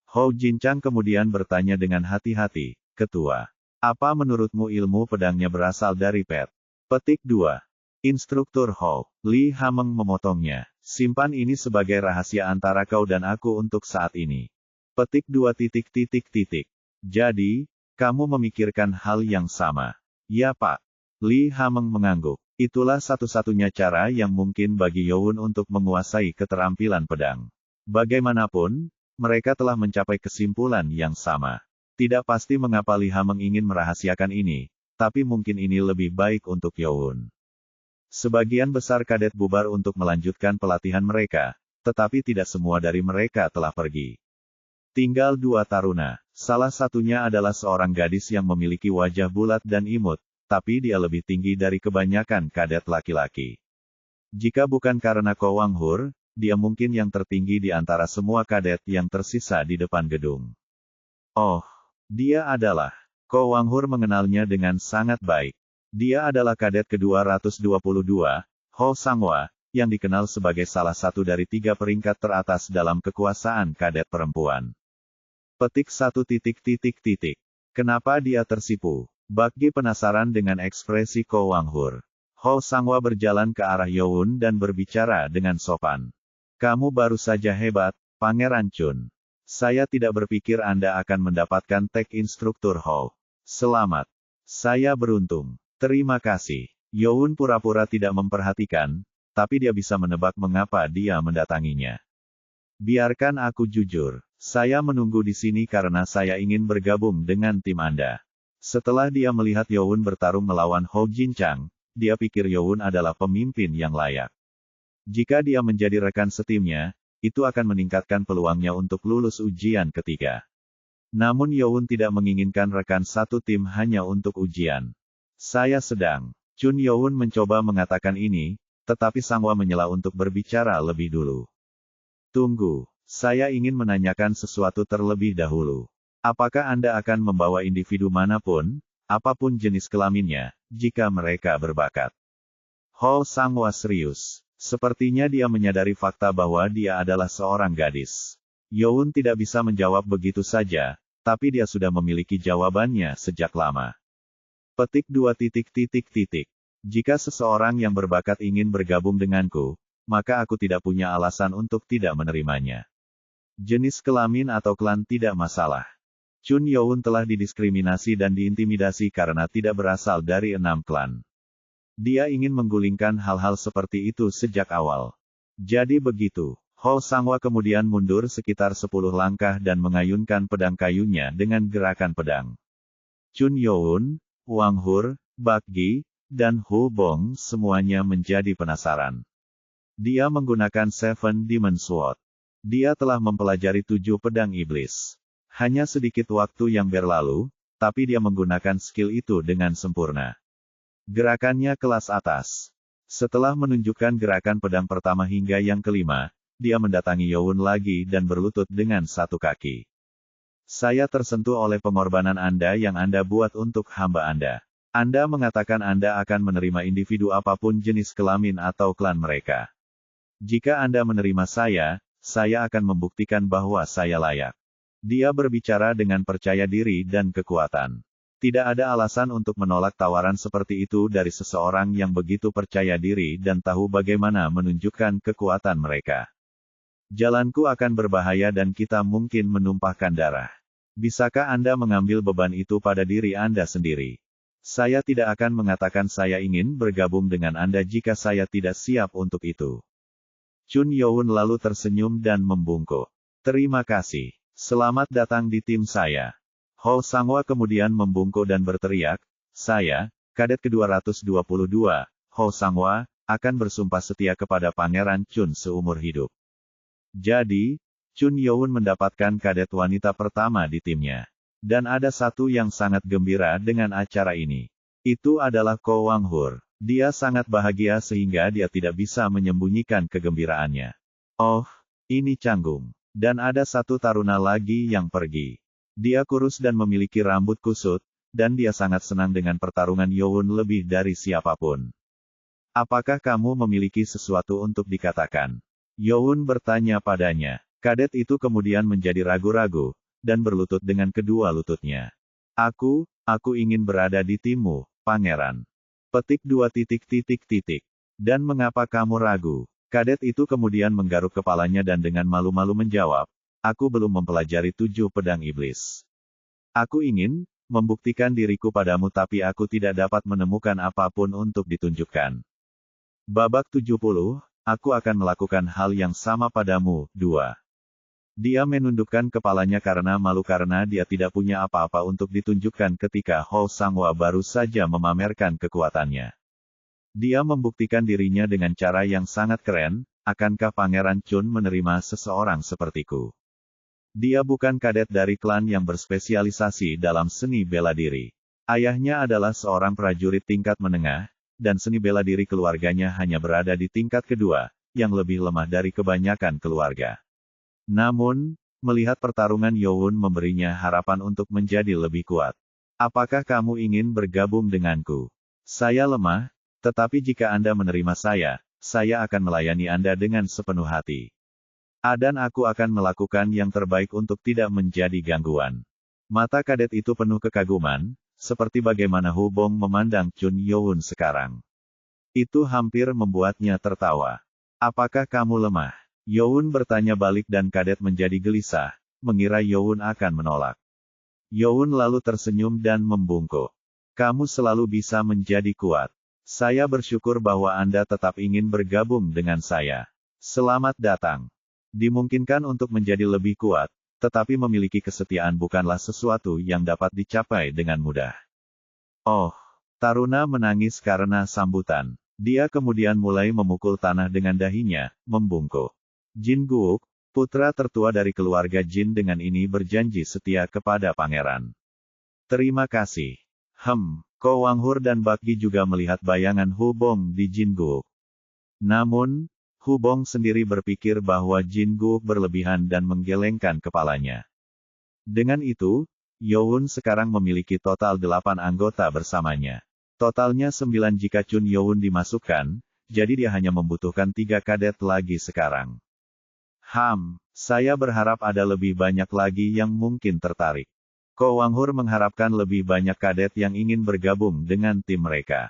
Hou Jinchang kemudian bertanya dengan hati-hati, "Ketua, apa menurutmu ilmu pedangnya berasal dari Pet?" Petik 2. Instruktur Hou, Li Hameng memotongnya. "Simpan ini sebagai rahasia antara kau dan aku untuk saat ini." Petik 2. Jadi, kamu memikirkan hal yang sama? Ya Pak. Li Hameng mengangguk. Itulah satu-satunya cara yang mungkin bagi Youn untuk menguasai keterampilan pedang. Bagaimanapun, mereka telah mencapai kesimpulan yang sama. Tidak pasti mengapa Li Hameng ingin merahasiakan ini, tapi mungkin ini lebih baik untuk Youn. Sebagian besar kadet bubar untuk melanjutkan pelatihan mereka, tetapi tidak semua dari mereka telah pergi. Tinggal 2 taruna. Salah satunya adalah seorang gadis yang memiliki wajah bulat dan imut, tapi dia lebih tinggi dari kebanyakan kadet laki-laki. Jika bukan karena Ko Wanghur, dia mungkin yang tertinggi di antara semua kadet yang tersisa di depan gedung. Oh, dia adalah. Ko Wanghur mengenalnya dengan sangat baik. Dia adalah kadet ke-222, Ho Sangwa, yang dikenal sebagai salah satu dari 3 peringkat teratas dalam kekuasaan kadet perempuan. Petik 1. Kenapa dia tersipu? Bakgi penasaran dengan ekspresi Ko Wanghur. Ho Sangwa berjalan ke arah Youn dan berbicara dengan sopan. "Kamu baru saja hebat, Pangeran Chun. Saya tidak berpikir Anda akan mendapatkan tag instruktur Ho. Selamat. Saya beruntung. Terima kasih." Youn pura-pura tidak memperhatikan, tapi dia bisa menebak mengapa dia mendatanginya. "Biarkan aku jujur. Saya menunggu di sini karena saya ingin bergabung dengan tim Anda." Setelah dia melihat Youn bertarung melawan Hou Jinchang, dia pikir Youn adalah pemimpin yang layak. Jika dia menjadi rekan setimnya, itu akan meningkatkan peluangnya untuk lulus ujian ketiga. Namun Youn tidak menginginkan rekan satu tim hanya untuk ujian. "Saya sedang." Chun Youn mencoba mengatakan ini, tetapi Sangwa menyela untuk berbicara lebih dulu. "Tunggu, saya ingin menanyakan sesuatu terlebih dahulu. Apakah Anda akan membawa individu manapun, apapun jenis kelaminnya, jika mereka berbakat?" Ho Sangwa serius. Sepertinya dia menyadari fakta bahwa dia adalah seorang gadis. Youn tidak bisa menjawab begitu saja, tapi dia sudah memiliki jawabannya sejak lama. Petik 2. Jika seseorang yang berbakat ingin bergabung denganku, maka aku tidak punya alasan untuk tidak menerimanya. Jenis kelamin atau klan tidak masalah. Chun Youn telah didiskriminasi dan diintimidasi karena tidak berasal dari 6 klan. Dia ingin menggulingkan hal-hal seperti itu sejak awal. Jadi begitu. Ho Sangwa kemudian mundur sekitar 10 langkah dan mengayunkan pedang kayunya dengan gerakan pedang. Chun Youn, Wanghur, Bakgi, dan Hu Bong semuanya menjadi penasaran. Dia menggunakan Seven Demon Sword. Dia telah mempelajari 7 pedang iblis. Hanya sedikit waktu yang berlalu, tapi dia menggunakan skill itu dengan sempurna. Gerakannya kelas atas. Setelah menunjukkan gerakan pedang pertama hingga yang kelima, dia mendatangi Youn lagi dan berlutut dengan satu kaki. "Saya tersentuh oleh pengorbanan Anda yang Anda buat untuk hamba Anda. Anda mengatakan Anda akan menerima individu apapun jenis kelamin atau klan mereka. Jika Anda menerima saya akan membuktikan bahwa saya layak." Dia berbicara dengan percaya diri dan kekuatan. Tidak ada alasan untuk menolak tawaran seperti itu dari seseorang yang begitu percaya diri dan tahu bagaimana menunjukkan kekuatan mereka. Jalanku akan berbahaya dan kita mungkin menumpahkan darah. Bisakah Anda mengambil beban itu pada diri Anda sendiri? Saya tidak akan mengatakan saya ingin bergabung dengan Anda jika saya tidak siap untuk itu. Chun Youn lalu tersenyum dan membungkuk. Terima kasih. Selamat datang di tim saya. Ho Sangwa kemudian membungkuk dan berteriak, saya, Kadet ke-222, Ho Sangwa, akan bersumpah setia kepada Pangeran Chun seumur hidup. Jadi, Chun Youn mendapatkan kadet wanita pertama di timnya. Dan ada satu yang sangat gembira dengan acara ini. Itu adalah Ko Wanghur. Dia sangat bahagia sehingga dia tidak bisa menyembunyikan kegembiraannya. Oh, ini canggung. Dan ada satu taruna lagi yang pergi. Dia kurus dan memiliki rambut kusut, dan dia sangat senang dengan pertarungan Youn lebih dari siapapun. Apakah kamu memiliki sesuatu untuk dikatakan? Youn bertanya padanya. Kadet itu kemudian menjadi ragu-ragu, dan berlutut dengan kedua lututnya. Aku ingin berada di timmu, Pangeran. Petik 2 titik. Dan mengapa kamu ragu? Kadet itu kemudian menggaruk kepalanya dan dengan malu-malu menjawab, aku belum mempelajari 7 pedang iblis. Aku ingin membuktikan diriku padamu tapi aku tidak dapat menemukan apapun untuk ditunjukkan. Babak 70, aku akan melakukan hal yang sama padamu, 2. Dia menundukkan kepalanya karena malu karena dia tidak punya apa-apa untuk ditunjukkan ketika Ho Sangwa baru saja memamerkan kekuatannya. Dia membuktikan dirinya dengan cara yang sangat keren, akankah Pangeran Chun menerima seseorang sepertiku? Dia bukan kadet dari klan yang berspesialisasi dalam seni bela diri. Ayahnya adalah seorang prajurit tingkat menengah, dan seni bela diri keluarganya hanya berada di tingkat kedua, yang lebih lemah dari kebanyakan keluarga. Namun, melihat pertarungan Youn memberinya harapan untuk menjadi lebih kuat. Apakah kamu ingin bergabung denganku? Saya lemah, tetapi jika Anda menerima saya akan melayani Anda dengan sepenuh hati. Dan aku akan melakukan yang terbaik untuk tidak menjadi gangguan. Mata kadet itu penuh kekaguman, seperti bagaimana Hu Bong memandang Chun Youn sekarang. Itu hampir membuatnya tertawa. Apakah kamu lemah? Youn bertanya balik dan kadet menjadi gelisah, mengira Youn akan menolak. Youn lalu tersenyum dan membungkuk. Kamu selalu bisa menjadi kuat. Saya bersyukur bahwa Anda tetap ingin bergabung dengan saya. Selamat datang. Dimungkinkan untuk menjadi lebih kuat, tetapi memiliki kesetiaan bukanlah sesuatu yang dapat dicapai dengan mudah. Oh, taruna menangis karena sambutan. Dia kemudian mulai memukul tanah dengan dahinya, membungkuk. Jin Guok, putra tertua dari keluarga Jin dengan ini berjanji setia kepada pangeran. Terima kasih. Ko Wanghur dan Bakgi juga melihat bayangan Hu Bong di Jin Guok. Namun, Hu Bong sendiri berpikir bahwa Jin Guok berlebihan dan menggelengkan kepalanya. Dengan itu, Youn sekarang memiliki total 8 anggota bersamanya. Totalnya 9 jika Chun Youn dimasukkan, jadi dia hanya membutuhkan 3 kadet lagi sekarang. Saya berharap ada lebih banyak lagi yang mungkin tertarik. Ko Wanghur mengharapkan lebih banyak kadet yang ingin bergabung dengan tim mereka.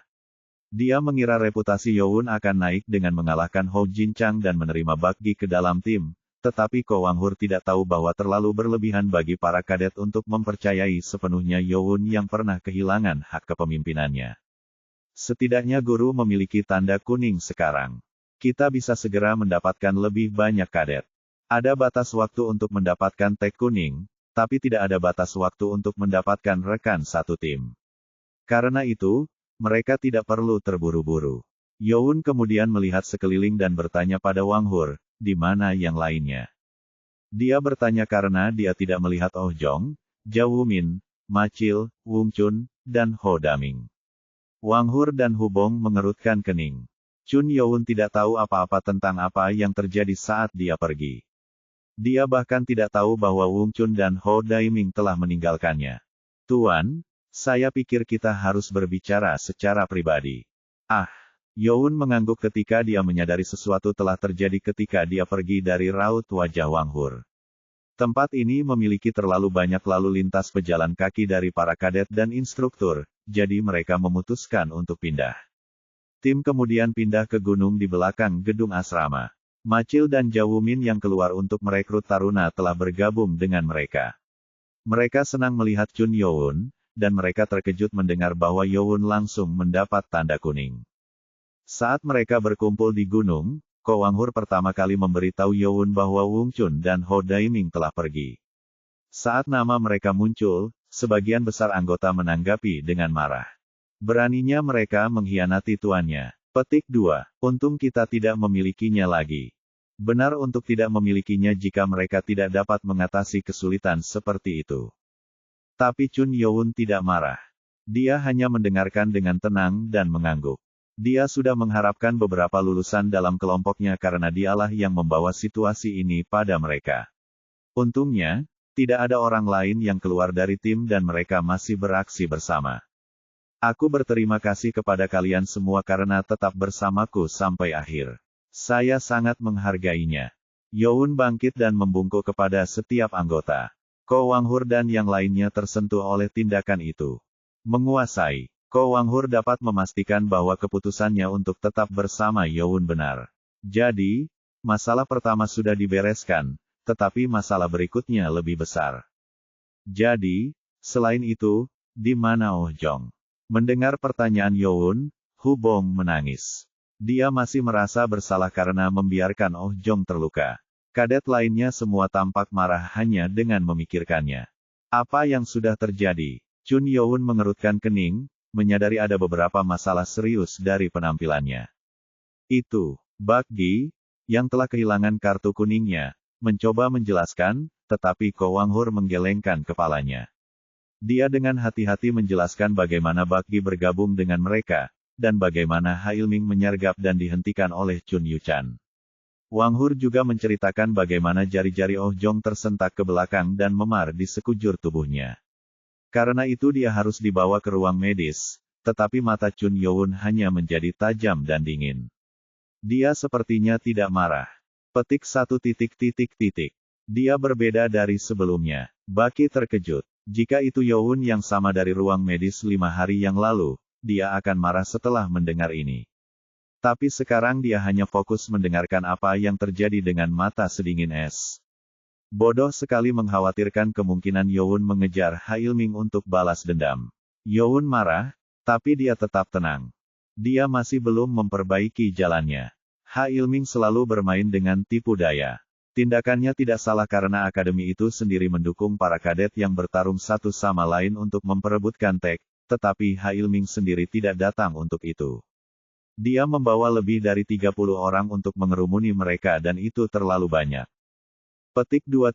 Dia mengira reputasi Youn akan naik dengan mengalahkan Ho Jinchang dan menerima Bakgi ke dalam tim, tetapi Ko Wanghur tidak tahu bahwa terlalu berlebihan bagi para kadet untuk mempercayai sepenuhnya Youn yang pernah kehilangan hak kepemimpinannya. Setidaknya guru memiliki tanda kuning sekarang. Kita bisa segera mendapatkan lebih banyak kadet. Ada batas waktu untuk mendapatkan tag kuning, tapi tidak ada batas waktu untuk mendapatkan rekan satu tim. Karena itu, mereka tidak perlu terburu-buru. Youn kemudian melihat sekeliling dan bertanya pada Wanghur, di mana yang lainnya. Dia bertanya karena dia tidak melihat Oh Jong, Zhao Wumin, Ma Chil, Wung Chun, dan Ho Daming. Wanghur dan Hu Bong mengerutkan kening. Chun Youn tidak tahu apa-apa tentang apa yang terjadi saat dia pergi. Dia bahkan tidak tahu bahwa Wung Chun dan Ho Daiming telah meninggalkannya. Tuan, saya pikir kita harus berbicara secara pribadi. Youn mengangguk ketika dia menyadari sesuatu telah terjadi ketika dia pergi dari raut wajah Wanghur. Tempat ini memiliki terlalu banyak lalu lintas pejalan kaki dari para kadet dan instruktur, jadi mereka memutuskan untuk pindah. Tim kemudian pindah ke gunung di belakang gedung asrama. Machil dan Jawumin yang keluar untuk merekrut taruna telah bergabung dengan mereka. Mereka senang melihat Chun Youn, dan mereka terkejut mendengar bahwa Youn langsung mendapat tanda kuning. Saat mereka berkumpul di gunung, Ko Wanghur pertama kali memberitahu Youn bahwa Wung Chun dan Ho Daiming telah pergi. Saat nama mereka muncul, sebagian besar anggota menanggapi dengan marah. Beraninya mereka mengkhianati tuannya. Petik 2. Untung kita tidak memilikinya lagi. Benar untuk tidak memilikinya jika mereka tidak dapat mengatasi kesulitan seperti itu. Tapi Chun Youn tidak marah. Dia hanya mendengarkan dengan tenang dan mengangguk. Dia sudah mengharapkan beberapa lulusan dalam kelompoknya karena dialah yang membawa situasi ini pada mereka. Untungnya, tidak ada orang lain yang keluar dari tim dan mereka masih beraksi bersama. Aku berterima kasih kepada kalian semua karena tetap bersamaku sampai akhir. Saya sangat menghargainya. Youn bangkit dan membungkuk kepada setiap anggota. Ko Wanghur dan yang lainnya tersentuh oleh tindakan itu. Menguasai. Ko Wanghur dapat memastikan bahwa keputusannya untuk tetap bersama Youn benar. Jadi, masalah pertama sudah dibereskan, tetapi masalah berikutnya lebih besar. Jadi, selain itu, di mana Oh Jong? Mendengar pertanyaan Youn, Hu Bong menangis. Dia masih merasa bersalah karena membiarkan Oh Jong terluka. Kadet lainnya semua tampak marah hanya dengan memikirkannya. Apa yang sudah terjadi? Chun Youn mengerutkan kening, menyadari ada beberapa masalah serius dari penampilannya. Itu, Bak Gi, yang telah kehilangan kartu kuningnya, mencoba menjelaskan, tetapi Ko Wanghur menggelengkan kepalanya. Dia dengan hati-hati menjelaskan bagaimana Bak Gi bergabung dengan mereka, dan bagaimana Hailming menyergap dan dihentikan oleh Chun Yuchan. Wanghur juga menceritakan bagaimana jari-jari Oh Jong tersentak ke belakang dan memar di sekujur tubuhnya. Karena itu dia harus dibawa ke ruang medis, tetapi mata Chun Youn hanya menjadi tajam dan dingin. Dia sepertinya tidak marah. Petik 1. Dia berbeda dari sebelumnya. Baki terkejut. Jika itu Youn yang sama dari ruang medis 5 hari yang lalu, dia akan marah setelah mendengar ini. Tapi sekarang dia hanya fokus mendengarkan apa yang terjadi dengan mata sedingin es. Bodoh sekali mengkhawatirkan kemungkinan Youn mengejar Hailming untuk balas dendam. Youn marah, tapi dia tetap tenang. Dia masih belum memperbaiki jalannya. Hailming selalu bermain dengan tipu daya. Tindakannya tidak salah karena akademi itu sendiri mendukung para kadet yang bertarung satu sama lain untuk memperebutkan tag, tetapi Hailming sendiri tidak datang untuk itu. Dia membawa lebih dari 30 orang untuk mengerumuni mereka dan itu terlalu banyak. Petik 2.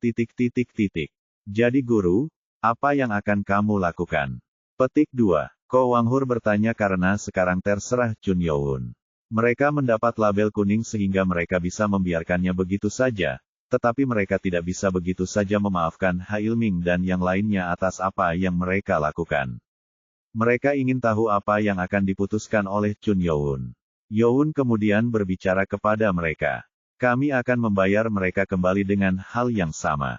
Jadi guru, apa yang akan kamu lakukan? Petik 2. Ko Wanghur bertanya karena sekarang terserah Chun Youn. Mereka mendapat label kuning sehingga mereka bisa membiarkannya begitu saja, tetapi mereka tidak bisa begitu saja memaafkan Hailming dan yang lainnya atas apa yang mereka lakukan. Mereka ingin tahu apa yang akan diputuskan oleh Chun Youn. Youn kemudian berbicara kepada mereka. Kami akan membayar mereka kembali dengan hal yang sama.